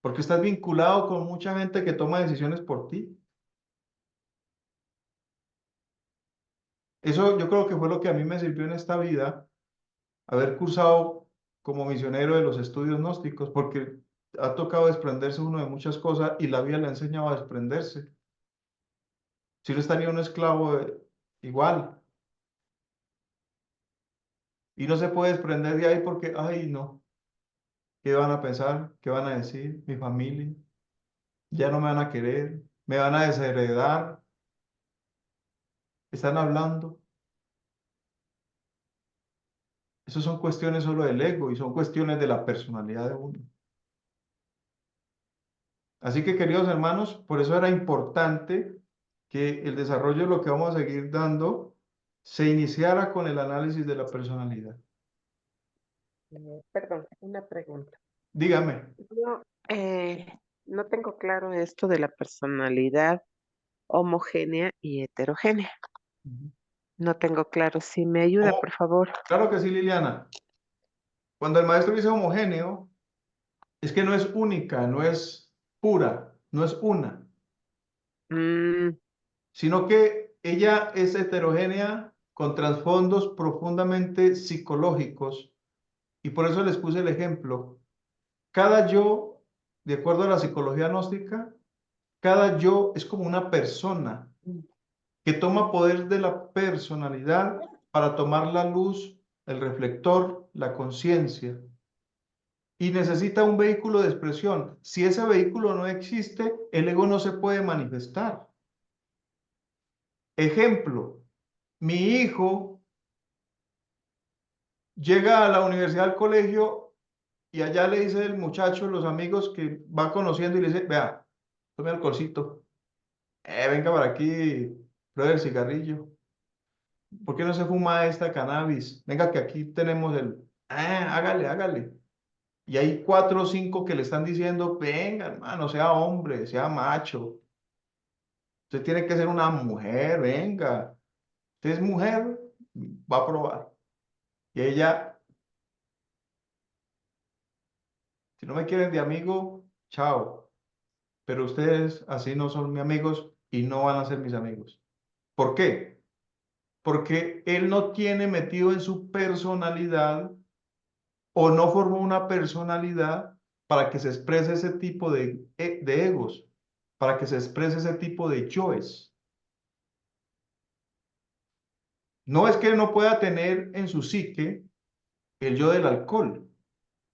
porque estás vinculado con mucha gente que toma decisiones por ti. Eso yo creo que fue lo que a mí me sirvió en esta vida, haber cursado como misionero de los estudios gnósticos, porque ha tocado desprenderse uno de muchas cosas y la vida le ha enseñado a desprenderse. Si no estaría un esclavo igual. Y no se puede desprender de ahí porque, ay, no, ¿qué van a pensar? ¿Qué van a decir? Mi familia, ya no me van a querer, me van a desheredar, están hablando. Eso son cuestiones solo del ego y son cuestiones de la personalidad de uno. Así que, queridos hermanos, por eso era importante que el desarrollo de lo que vamos a seguir dando se iniciara con el análisis de la personalidad. Perdón, una pregunta. Dígame. Yo no tengo claro esto de la personalidad homogénea y heterogénea. No tengo claro. Si me ayuda, Oh, por favor. claro que sí, Liliana. Cuando el maestro dice homogéneo, es que no es única, no es pura, no es una, Mm, sino que ella es heterogénea con trasfondos profundamente psicológicos. Y por eso les puse el ejemplo. Cada yo, de acuerdo a la psicología gnóstica, cada yo es como una persona que toma poder de la personalidad para tomar la luz, el reflector, la conciencia. Y necesita un vehículo de expresión. Si ese vehículo no existe, el ego no se puede manifestar. Ejemplo, mi hijo llega a la universidad, al colegio, y allá le dice el muchacho, los amigos que va conociendo, y le dice, vea, tome alcoholcito, venga para aquí, pruebe el cigarrillo. ¿Por qué no se fuma esta cannabis? Venga, que aquí tenemos el, hágale, hágale. Y hay 4 o 5 que le están diciendo, venga, hermano, sea hombre, sea macho. Usted tiene que ser una mujer, venga. Usted es mujer, va a probar. Y ella, si no me quieren de amigo, chao. Pero ustedes así no son mis amigos y no van a ser mis amigos. ¿Por qué? Porque él no tiene metido en su personalidad o no formó una personalidad para que se exprese ese tipo de egos, para que se exprese ese tipo de yoes. No es que no pueda tener en su psique el yo del alcohol,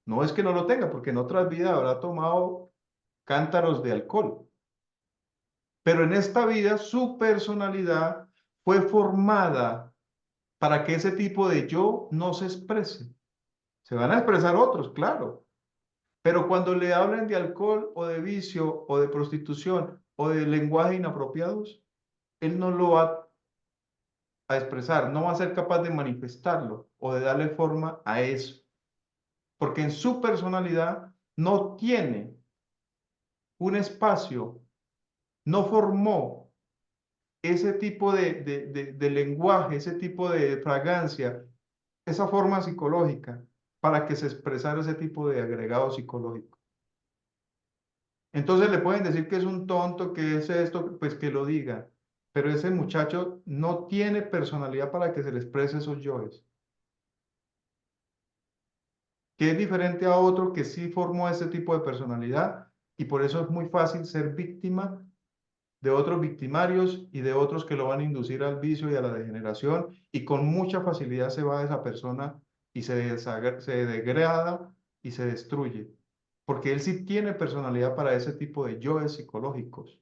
no es que no lo tenga, porque en otras vidas habrá tomado cántaros de alcohol, pero en esta vida su personalidad fue formada para que ese tipo de yo no se exprese. Se van a expresar otros, claro, pero cuando le hablen de alcohol o de vicio o de prostitución o de lenguaje inapropiados, él no lo va a expresar, no va a ser capaz de manifestarlo o de darle forma a eso, porque en su personalidad no tiene un espacio, no formó ese tipo de lenguaje, ese tipo de fragancia, esa forma psicológica para que se expresara ese tipo de agregado psicológico. Entonces le pueden decir que es un tonto, que es esto, pues que lo diga, pero ese muchacho no tiene personalidad para que se le exprese esos yoes, que es diferente a otro que sí formó ese tipo de personalidad y por eso es muy fácil ser víctima de otros victimarios y de otros que lo van a inducir al vicio y a la degeneración y con mucha facilidad se va esa persona y se degrada y se destruye, porque él sí tiene personalidad para ese tipo de yoes psicológicos.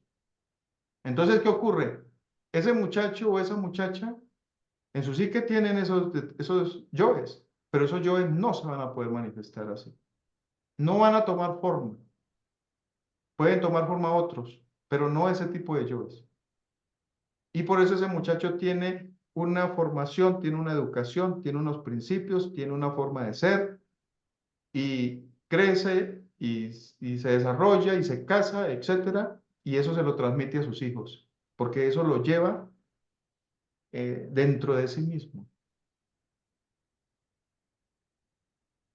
Entonces, ¿qué ocurre? Ese muchacho o esa muchacha en su psique tienen esos yoes, pero esos yoes no se van a poder manifestar así. No van a tomar forma. Pueden tomar forma otros, pero no ese tipo de yoes. Y por eso ese muchacho tiene una formación, tiene una educación, tiene unos principios, tiene una forma de ser y crece y se desarrolla y se casa, etcétera, y eso se lo transmite a sus hijos, porque eso lo lleva dentro de sí mismo.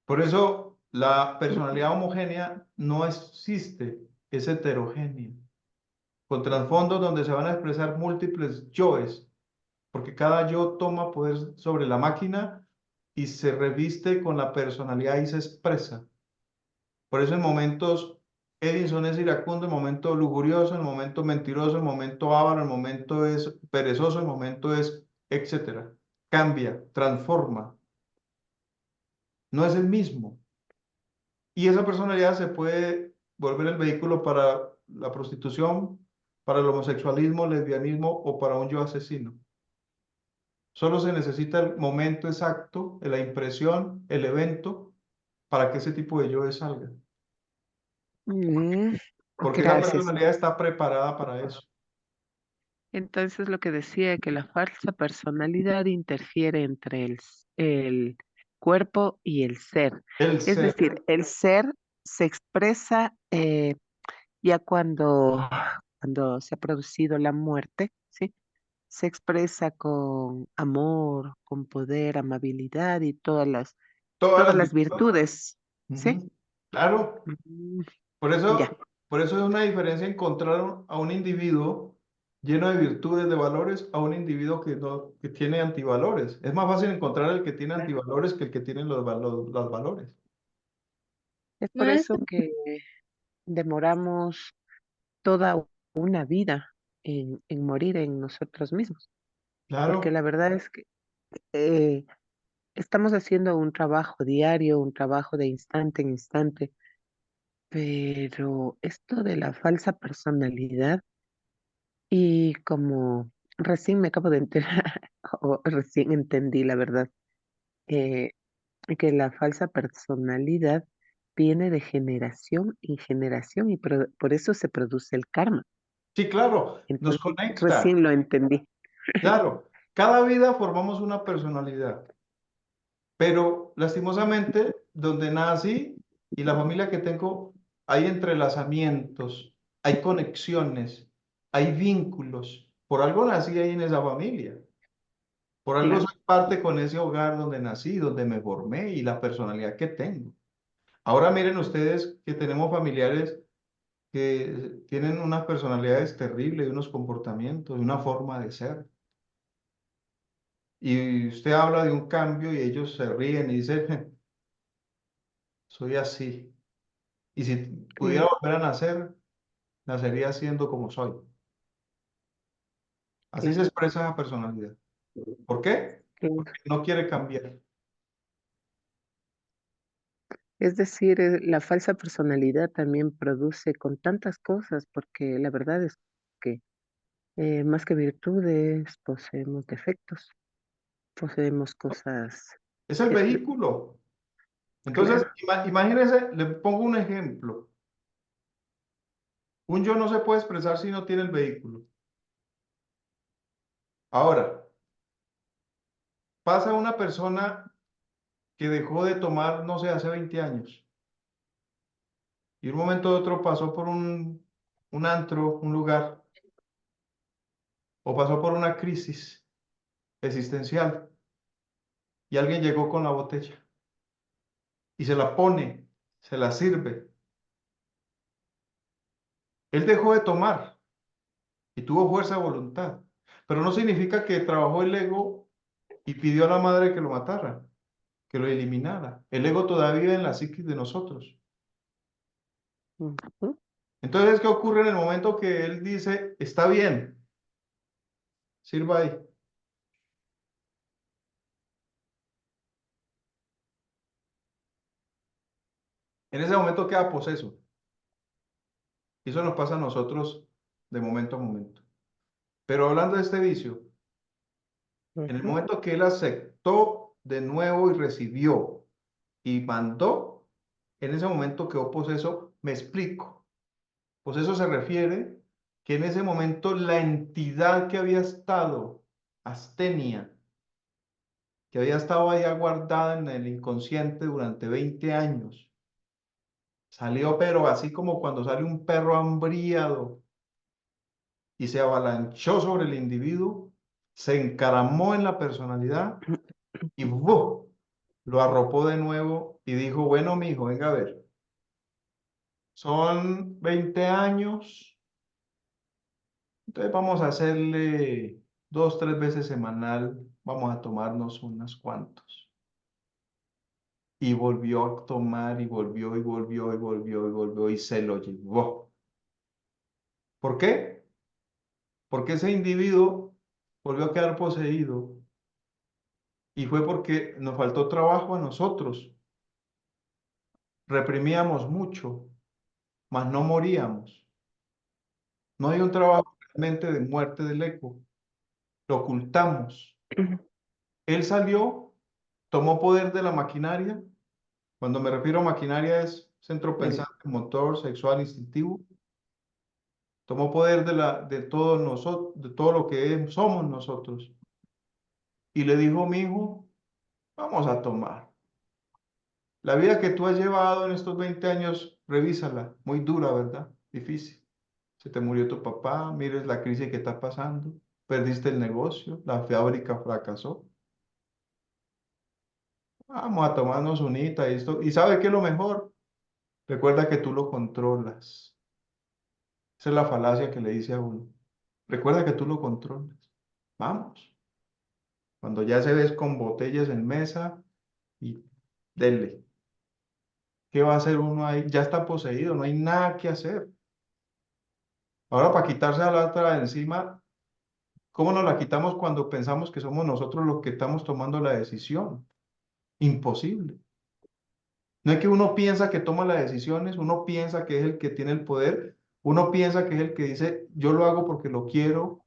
Por eso la personalidad homogénea no existe, es heterogénea, con trasfondos donde se van a expresar múltiples yoes, porque cada yo toma poder sobre la máquina y se reviste con la personalidad y se expresa. Por eso en momentos Edison es iracundo, en momento lujurioso, en momento mentiroso, en momento avaro, en momento es perezoso, en momento es, etcétera. Cambia, transforma, no es el mismo. Y esa personalidad se puede volver el vehículo para la prostitución, para el homosexualismo, lesbianismo o para un yo asesino. Solo se necesita el momento exacto, la impresión, el evento, para que ese tipo de yo salga. Mm, Porque esa gracias. personalidad está preparada para eso. Entonces lo que decía que la falsa personalidad interfiere entre el cuerpo y el ser. El Es ser, decir, el ser se expresa ya cuando se ha producido la muerte, ¿sí? Se expresa con amor, con poder, amabilidad y todas todas las las virtudes. virtudes, ¿sí? Ujú. Claro, Mm, por ya. eso, por eso es una diferencia encontrar a un individuo lleno de virtudes, de valores, a un individuo que, no, que tiene antivalores. Es más fácil encontrar el que tiene antivalores que el que tiene los valores. Es por eso que demoramos toda una vida en morir en nosotros mismos, porque Claro, la verdad es que eh, estamos haciendo un trabajo diario, un trabajo de instante en instante, pero esto de la falsa personalidad y como recién me acabo de enterar, o recién entendí la verdad, eh, que la falsa personalidad viene de generación en generación y por eso se produce el karma. sí, claro, nos Entonces, conecta. recién lo entendí. Claro, cada vida formamos una personalidad, pero lastimosamente donde nací y la familia que tengo, hay entrelazamientos, hay conexiones, hay vínculos. Por algo nací ahí en esa familia, por algo Claro. soy parte con ese hogar donde nací, donde me formé y la personalidad que tengo. Ahora miren ustedes que tenemos familiares que tienen unas personalidades terribles y unos comportamientos y una forma de ser. Y usted habla de un cambio y ellos se ríen y dicen, soy así. Y si pudiera volver a nacer, nacería siendo como soy. Así se claro, expresa esa personalidad. ¿Por qué? claro. Porque no quiere cambiar. Es decir, la falsa personalidad también produce con tantas cosas, porque la verdad es que más que virtudes, poseemos defectos, poseemos cosas, Es el eh, vehículo. Entonces, claro. imagínense, le pongo un ejemplo. Un yo no se puede expresar si no tiene el vehículo. Ahora, pasa una persona que dejó de tomar, no sé, hace 20 años. Y un momento de otro pasó por un antro, un lugar, o pasó por una crisis existencial. Y alguien llegó con la botella y se la pone, se la sirve. Él dejó de tomar y tuvo fuerza de voluntad. Pero no significa que trabajó el ego y pidió a la madre que lo matara, que lo eliminara. El ego todavía vive en la psiquis de nosotros. Ujú. Entonces, ¿qué ocurre en el momento que él dice, está bien, sirva ahí? En ese momento queda poseso. Y eso nos pasa a nosotros de momento a momento. Pero hablando de este vicio, en el Ujú. momento que él aceptó de nuevo y recibió y mandó, en ese momento quedó poseso. Me explico. Poseso se refiere que en ese momento la entidad que había estado astenia, que había estado ahí guardada en el inconsciente durante 20 años, salió, pero así como cuando sale un perro hambriado y se avalanchó sobre el individuo, se encaramó en la personalidad y ¡bu! Lo arropó de nuevo y dijo, bueno, mijo, venga a ver, son 20 años, entonces vamos a hacerle 2, 3 veces semanal, vamos a tomarnos unos cuantos. Y volvió a tomar y volvió y volvió y volvió y volvió y se lo llevó. ¿Por qué? Porque ese individuo volvió a quedar poseído y fue porque nos faltó trabajo a nosotros. Reprimíamos mucho, mas no moríamos. No hay un trabajo realmente de muerte del ego. Lo ocultamos. Él salió, tomó poder de la maquinaria. Cuando me refiero a maquinaria es centro El- pensante, motor, sexual, instintivo. Tomó poder de todo nosotros, de todo lo que somos nosotros. Y le dijo, mi hijo, vamos a tomar. La vida que tú has llevado en estos 20 años, revísala. Muy dura, ¿verdad? Difícil. Se te murió tu papá, mires la crisis que está pasando, perdiste el negocio, la fábrica fracasó. Vamos a tomarnos unita y esto. ¿Y sabe qué es lo mejor? Recuerda que tú lo controlas. Esa es la falacia que le dice a uno. Recuerda que tú lo controlas. Vamos. Cuando ya se ves con botellas en mesa y dele. ¿Qué va a hacer uno ahí? Ya está poseído, no hay nada que hacer. Ahora para quitarse a la otra de encima, ¿cómo nos la quitamos cuando pensamos que somos nosotros los que estamos tomando la decisión? Imposible. No es que uno piensa que toma las decisiones, uno piensa que es el que tiene el poder, uno piensa que es el que dice, yo lo hago porque lo quiero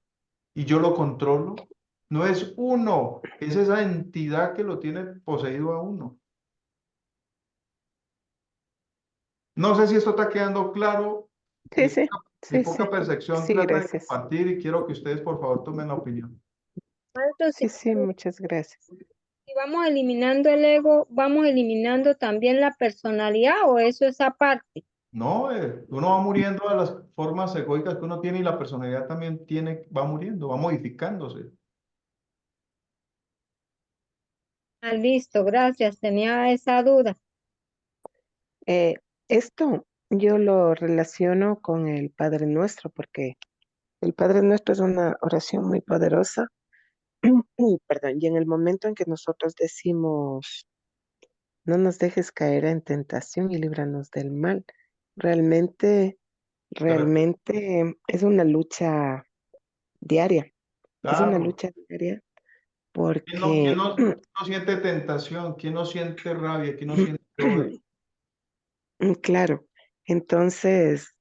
y yo lo controlo. No es uno, es esa entidad que lo tiene poseído a uno. No sé si esto está quedando claro. Sí, Mi, sí, mi sí, poca sí. percepción Sí, trata de gracias. compartir y quiero que ustedes por favor tomen la opinión. Sí, sí, muchas gracias. Si vamos eliminando el ego, ¿vamos eliminando también la personalidad o eso es aparte? No, uno va muriendo de las formas egoicas que uno tiene y la personalidad también tiene, va muriendo, va modificándose. Ah, listo, gracias, tenía esa duda. Eh, Esto yo lo relaciono con el Padre Nuestro, porque el Padre Nuestro es una oración muy poderosa. Perdón, y en el momento en que nosotros decimos, no nos dejes caer en tentación y líbranos del mal. Realmente, Pero, realmente es una lucha diaria, es una claro, lucha diaria quién porque, no siente tentación? ¿Quién no siente rabia? ¿Quién no siente odio? claro, entonces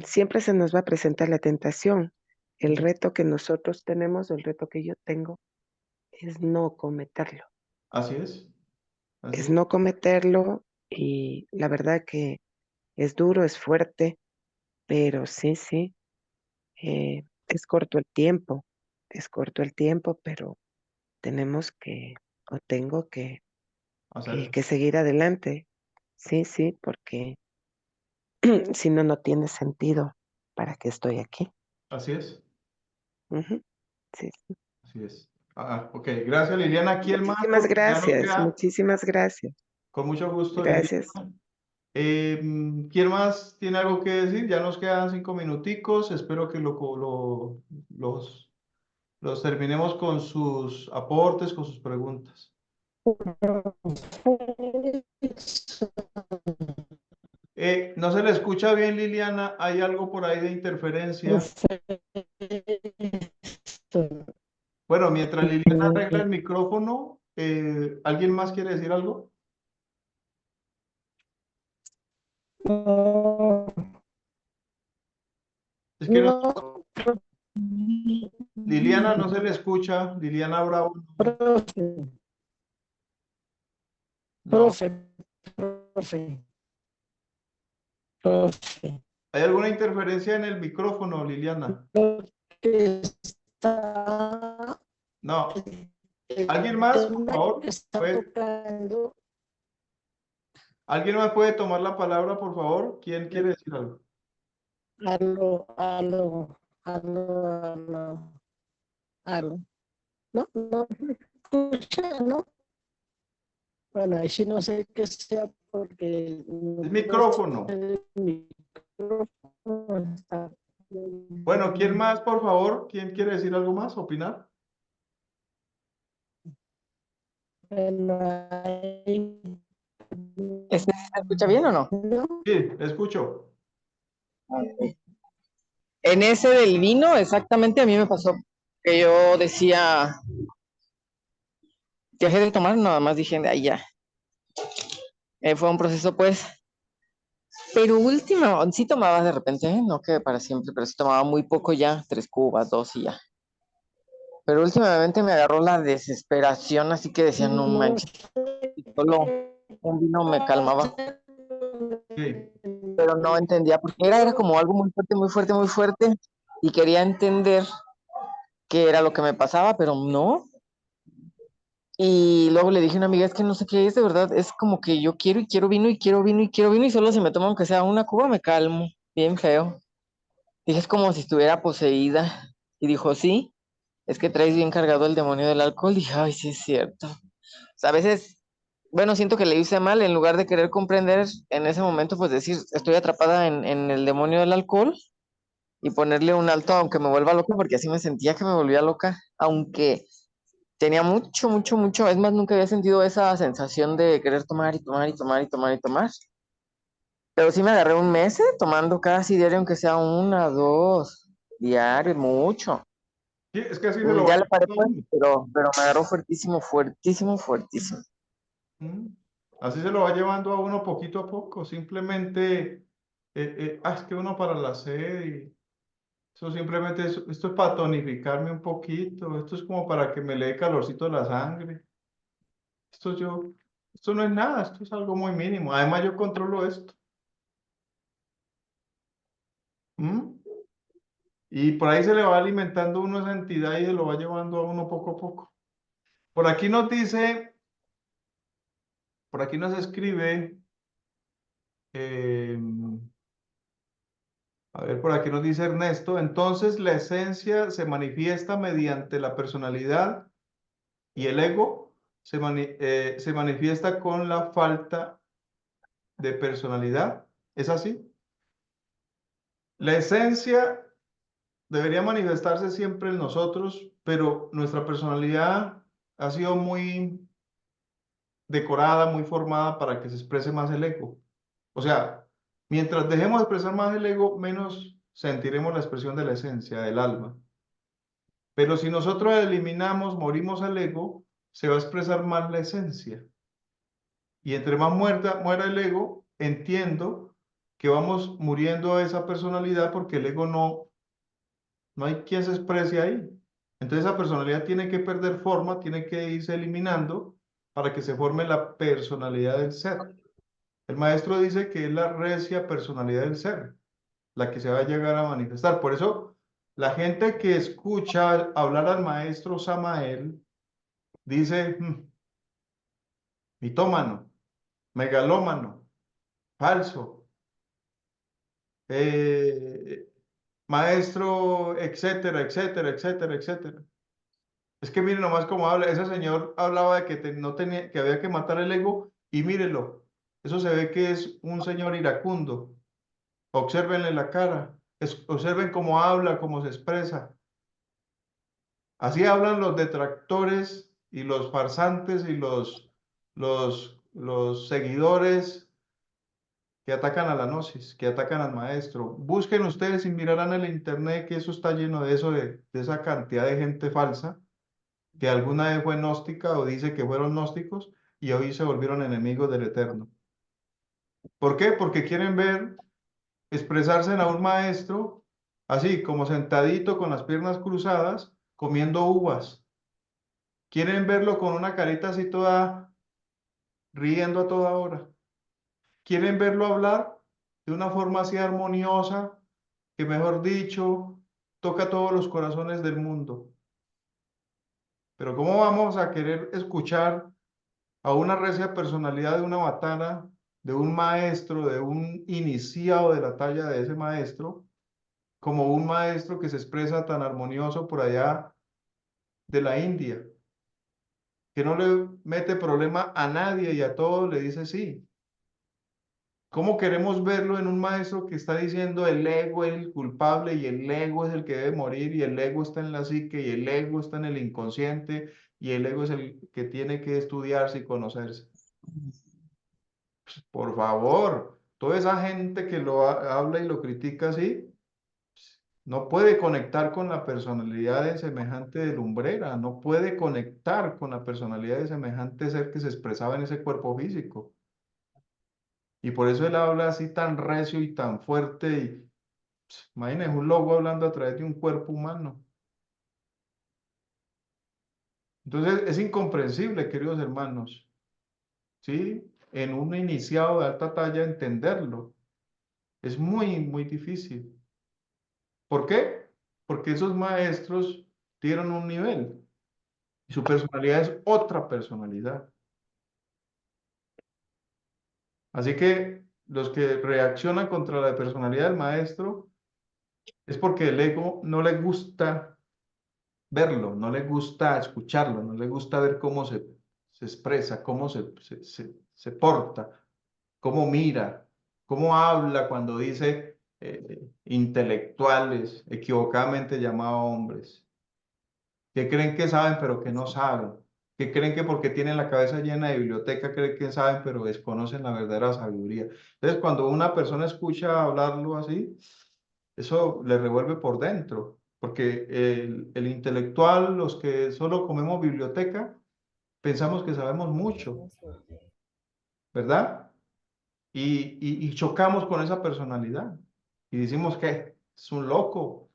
siempre se nos va a presentar la tentación. El Ujú. reto que nosotros tenemos, el reto que yo tengo, es no cometerlo. Así es, así Es es, no cometerlo y la verdad que es duro, es fuerte, pero sí, sí, es corto el tiempo, es corto el tiempo, pero tenemos que, o tengo hacerlo. que seguir adelante. Sí, sí, porque si no, no tiene sentido para qué estoy aquí. Así es, Ujú. Sí. así es. Ok, gracias Liliana. Aquí el más, Muchísimas porque ya nos gracias, queda muchísimas gracias. con mucho gusto Gracias. Liliana. ¿Quién más tiene algo que decir? Ya nos quedan 5 minuticos. Espero que los terminemos con sus aportes, con sus preguntas. No se le escucha bien, Liliana. ¿Hay algo por ahí de interferencia? Bueno, mientras Liliana arregla el micrófono, ¿alguien más quiere decir algo? No, Es que no, no, Liliana no se le escucha. Liliana Bravo. profe, No. profe, profe, profe. ¿Hay alguna interferencia en el micrófono, Liliana? Lo que está, No. el ¿Alguien más, por tema favor? que está ¿Puede- tocando, ¿Alguien más puede tomar la palabra, por favor? ¿Quién quiere decir algo? aló, aló, aló, aló, aló. No, no me escucha, ¿no? Bueno, ahí sí no sé qué sea porque El no sé micrófono. el micrófono está. Bueno, ¿quién más, por favor? ¿Quién quiere decir algo más? ¿Opinar? Bueno, ahí ¿Este sí se escucha bien o no? no, Sí, escucho. En ese del vino, exactamente a mí me pasó que yo decía, dejé de tomar, nada más dije, ahí ya. Fue un proceso, pues, pero último, sí tomaba de repente, no que para siempre, pero sí tomaba muy poco ya, 3 cubas, dos y ya. Pero últimamente me agarró la desesperación, así que decía, no no manches, sé solo qué un vino me calmaba, hacer. Sí. pero no entendía, porque era como algo muy fuerte, muy fuerte, muy fuerte, y quería entender qué era lo que me pasaba, pero no. Y luego le dije a una amiga, es que no sé qué es, de verdad, es como que yo quiero y quiero vino y quiero vino y quiero vino y solo si me tomo aunque sea una cuba me calmo, bien feo. Dije, es como si estuviera poseída. Y dijo, sí, es que traes bien cargado el demonio del alcohol. Dije, ay, sí es cierto. O sea, a veces, bueno, siento que le hice mal en lugar de querer comprender en ese momento, pues decir, estoy atrapada en el demonio del alcohol y ponerle un alto aunque me vuelva loca, porque así me sentía que me volvía loca, aunque tenía mucho, mucho, mucho, es más, nunca había sentido esa sensación de querer tomar y tomar y tomar y tomar y tomar. Pero sí me agarré un mes tomando casi diario, aunque sea una, dos, diario, mucho. Sí, es que así se lo va Ya le paré llevando pues, uno. pero me agarró fuertísimo, fuertísimo, fuertísimo. ¿Mm? Así se lo va llevando a uno poquito a poco. Simplemente, es que uno para la sed y eso simplemente, esto es para tonificarme un poquito. Esto es como para que me le dé calorcito a la sangre. Esto yo, esto no es nada, esto es algo muy mínimo. Además, yo controlo esto. ¿Mm? Y por ahí se le va alimentando uno esa entidad y se lo va llevando a uno poco a poco. Por aquí nos dice, por aquí nos escribe, eh, a ver, por aquí nos dice Ernesto, entonces la esencia se manifiesta mediante la personalidad y el ego se manifiesta con la falta de personalidad. ¿Es así? La esencia debería manifestarse siempre en nosotros, pero nuestra personalidad ha sido muy decorada, muy formada para que se exprese más el ego. O sea, mientras dejemos de expresar más el ego, menos sentiremos la expresión de la esencia, del alma. Pero si nosotros eliminamos, morimos al ego, se va a expresar más la esencia. Y entre más muera el ego, entiendo que vamos muriendo a esa personalidad porque el ego no hay quien se exprese ahí. Entonces esa personalidad tiene que perder forma, tiene que irse eliminando para que se forme la personalidad del ser. El maestro dice que es la recia personalidad del ser, la que se va a llegar a manifestar. Por eso, la gente que escucha hablar al maestro Samael dice, mitómano, megalómano, falso, maestro, etcétera, etcétera, etcétera, etcétera. Es que miren nomás cómo habla. Ese señor hablaba de que no tenía, que había que matar el ego y mírenlo. Eso se ve que es un señor iracundo. Obsérvenle la cara. Observen cómo habla, cómo se expresa. Así hablan los detractores y los farsantes y los seguidores que atacan a la gnosis, que atacan al maestro. Busquen ustedes y mirarán en el internet que eso está lleno de eso, de esa cantidad de gente falsa que alguna vez fue gnóstica o dice que fueron gnósticos y hoy se volvieron enemigos del Eterno. ¿Por qué? Porque quieren ver expresarse en a un maestro así como sentadito con las piernas cruzadas comiendo uvas. Quieren verlo con una carita así toda riendo a toda hora. Quieren verlo hablar de una forma así armoniosa que, mejor dicho, toca todos los corazones del mundo. Pero ¿cómo vamos a querer escuchar a una recia personalidad de una batana, de un maestro, de un iniciado de la talla de ese maestro, como un maestro que se expresa tan armonioso por allá de la India, que no le mete problema a nadie y a todos le dice sí? ¿Cómo queremos verlo en un maestro que está diciendo el ego es el culpable y el ego es el que debe morir y el ego está en la psique y el ego está en el inconsciente y el ego es el que tiene que estudiarse y conocerse? Por favor, toda esa gente que habla y lo critica así, no puede conectar con la personalidad de semejante de lumbrera, no puede conectar con la personalidad de semejante ser que se expresaba en ese cuerpo físico. Y por eso él habla así tan recio y tan fuerte. Y imagínense un lobo hablando a través de un cuerpo humano. Entonces es incomprensible, queridos hermanos, ¿sí? En un iniciado de alta talla entenderlo. Es muy, muy difícil. ¿Por qué? Porque esos maestros dieron un nivel y su personalidad es otra personalidad. Así que los que reaccionan contra la personalidad del maestro es porque el ego no le gusta verlo, no le gusta escucharlo, no le gusta ver cómo se expresa, cómo se porta, cómo mira, cómo habla cuando dice intelectuales, equivocadamente llamados hombres, que creen que saben pero que no saben, que creen que porque tienen la cabeza llena de biblioteca creen que saben pero desconocen la verdadera sabiduría. Entonces, cuando una persona escucha hablarlo así, eso le revuelve por dentro, porque el intelectual, los que solo comemos biblioteca, pensamos que sabemos mucho, ¿verdad? Y chocamos con esa personalidad y decimos que es un loco.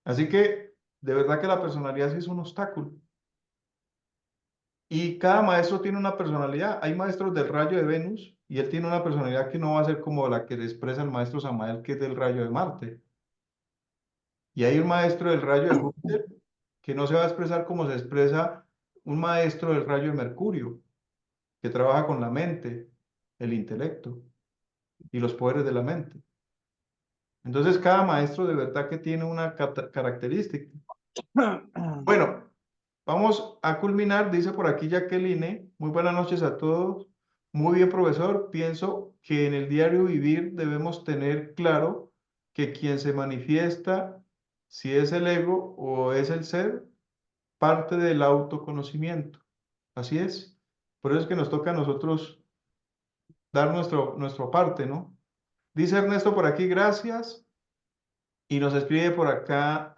Así que de verdad que la personalidad sí es un obstáculo. Y cada maestro tiene una personalidad. Hay maestros del rayo de Venus y él tiene una personalidad que no va a ser como la que le expresa el maestro Samael, que es del rayo de Marte. Y hay un maestro del rayo de Júpiter que no se va a expresar como se expresa un maestro del rayo de Mercurio, que trabaja con la mente, el intelecto y los poderes de la mente. Entonces, cada maestro de verdad que tiene una característica. Bueno, vamos a culminar, dice por aquí Jacqueline. Muy buenas noches a todos. Muy bien, profesor. Pienso que en el diario vivir debemos tener claro que quien se manifiesta, si es el ego o es el ser, parte del autoconocimiento. Así es. Por eso es que nos toca a nosotros dar nuestro parte, ¿no? Dice Ernesto por aquí, gracias. Y nos escribe por acá,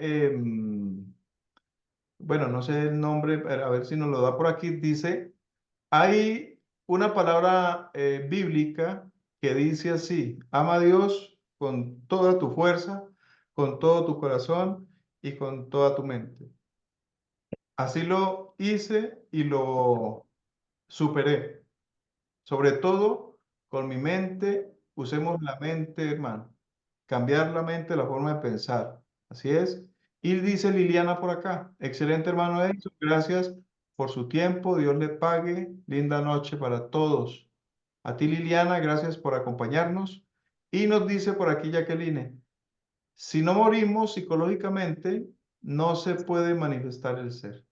bueno, no sé el nombre, pero a ver si nos lo da por aquí. Dice, hay una palabra bíblica que dice así, ama a Dios con toda tu fuerza, con todo tu corazón y con toda tu mente. Así lo hice y lo superé. Sobre todo con mi mente, usemos la mente, hermano. Cambiar la mente, la forma de pensar. Así es. Y dice Liliana por acá. Excelente, hermano Edson. Gracias por su tiempo. Dios le pague. Linda noche para todos. A ti, Liliana, gracias por acompañarnos. Y nos dice por aquí Jacqueline, si no morimos psicológicamente, no se puede manifestar el ser.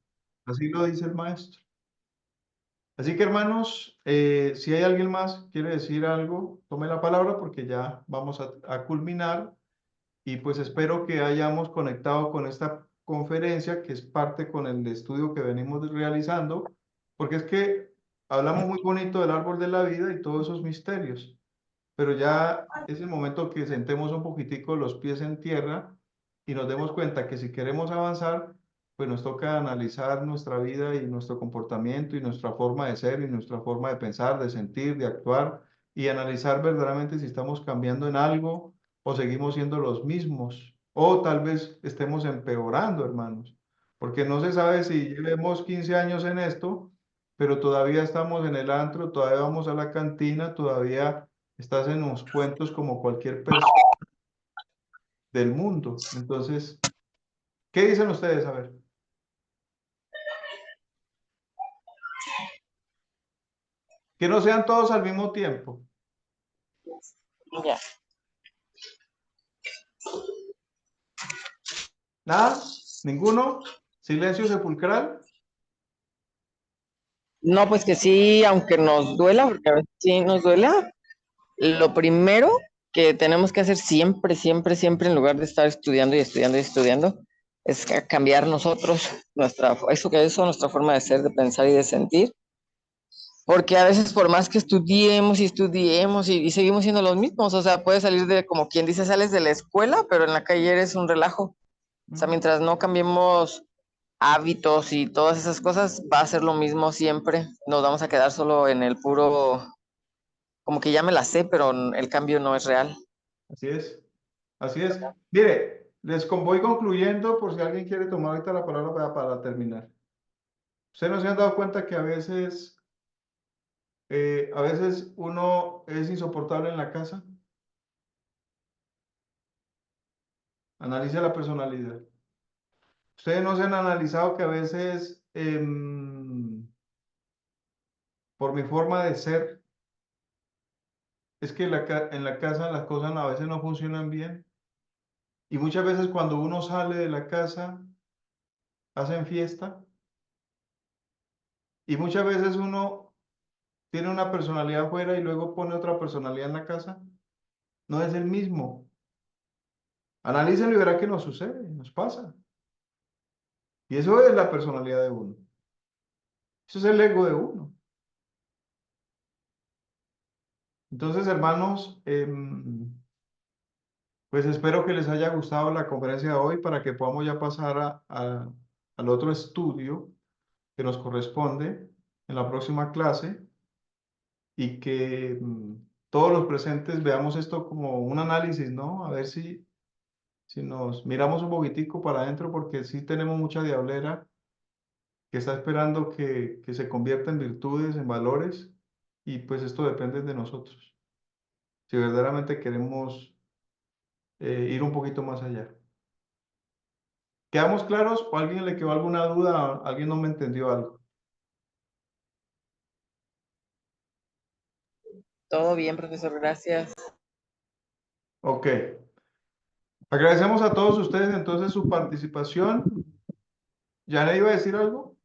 Así lo dice el maestro. Así que hermanos, si hay alguien más que quiere decir algo, tome la palabra porque ya vamos a culminar y pues espero que hayamos conectado con esta conferencia que es parte con el estudio que venimos realizando, porque es que hablamos muy bonito del árbol de la vida y todos esos misterios, pero ya es el momento que sentemos un poquitico los pies en tierra y nos demos cuenta que si queremos avanzar, pues nos toca analizar nuestra vida y nuestro comportamiento y nuestra forma de ser y nuestra forma de pensar, de sentir, de actuar y analizar verdaderamente si estamos cambiando en algo o seguimos siendo los mismos o tal vez estemos empeorando, hermanos, porque no se sabe si llevemos 15 años en esto, pero todavía estamos en el antro, todavía vamos a la cantina, todavía estás en los cuentos como cualquier persona del mundo. Entonces, ¿qué dicen ustedes? A ver. Que no sean todos al mismo tiempo. Ya. ¿Nada? ¿Ninguno? ¿Silencio sepulcral? No, pues que sí, aunque nos duela, porque a veces sí nos duela, lo primero que tenemos que hacer siempre, siempre, siempre, en lugar de estar estudiando y estudiando y estudiando, es cambiar nosotros, nuestra forma de ser, de pensar y de sentir. Porque a veces por más que estudiemos y estudiemos y seguimos siendo los mismos, o sea, puedes salir de, como quien dice, sales de la escuela, pero en la calle eres un relajo. O sea, mientras no cambiemos hábitos y todas esas cosas, va a ser lo mismo siempre. Nos vamos a quedar solo en el puro, como que ya me la sé, pero el cambio no es real. Así es. Así es. Mire, voy concluyendo por si alguien quiere tomar ahorita la palabra para terminar. ¿Ustedes no se han dado cuenta que a veces uno es insoportable en la casa? Analice la personalidad. Ustedes no se han analizado que a veces, por mi forma de ser, es que en la casa las cosas a veces no funcionan bien. Y muchas veces cuando uno sale de la casa, hacen fiesta. Y muchas veces uno tiene una personalidad afuera y luego pone otra personalidad en la casa. No es el mismo. Analícenlo y verá que nos sucede, nos pasa. Y eso es la personalidad de uno. Eso es el ego de uno. Entonces, hermanos, pues espero que les haya gustado la conferencia de hoy para que podamos ya pasar al otro estudio que nos corresponde en la próxima clase y que todos los presentes veamos esto como un análisis, ¿no? A ver si nos miramos un poquitico para adentro porque sí tenemos mucha diablera que está esperando que se convierta en virtudes, en valores y pues esto depende de nosotros. Si verdaderamente queremos ir un poquito más allá. ¿Quedamos claros o a alguien le quedó alguna duda? ¿Alguien no me entendió algo? Todo bien, profesor, gracias. Ok. Agradecemos a todos ustedes entonces su participación. ¿Ya le iba a decir algo?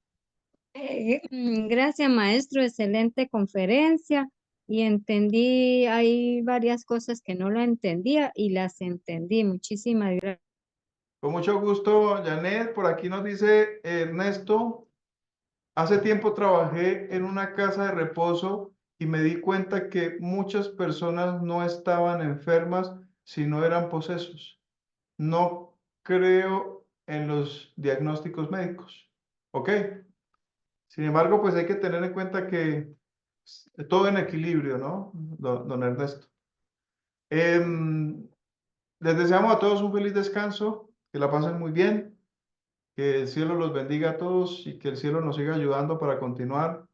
Gracias, maestro. Excelente conferencia. Y entendí, hay varias cosas que no lo entendía y las entendí. Muchísimas gracias. Con mucho gusto, Janet. Por aquí nos dice Ernesto. Hace tiempo trabajé en una casa de reposo y me di cuenta que muchas personas no estaban enfermas, sino eran posesos. No creo en los diagnósticos médicos. ¿Ok? Sin embargo, pues hay que tener en cuenta que todo en equilibrio, ¿no? Don Ernesto. Les deseamos a todos un feliz descanso, que la pasen muy bien, que el cielo los bendiga a todos y que el cielo nos siga ayudando para continuar.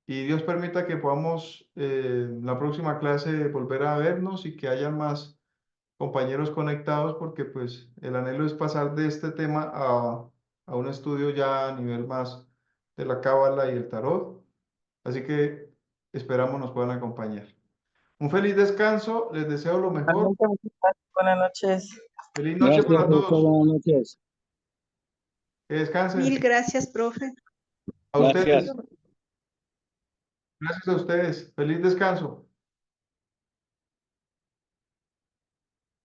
Y Dios permita que podamos en la próxima clase volver a vernos y que haya más compañeros conectados, porque pues el anhelo es pasar de este tema a un estudio ya a nivel más de la cábala y el tarot. Así que esperamos nos puedan acompañar. Un feliz descanso, les deseo lo mejor. Realmente, muchas gracias. Buenas noches. Feliz noche Gracias, para profesor. todos. Buenas noches. Que descansen. Mil gracias, profe. A ustedes. Gracias. Gracias a ustedes. Feliz descanso.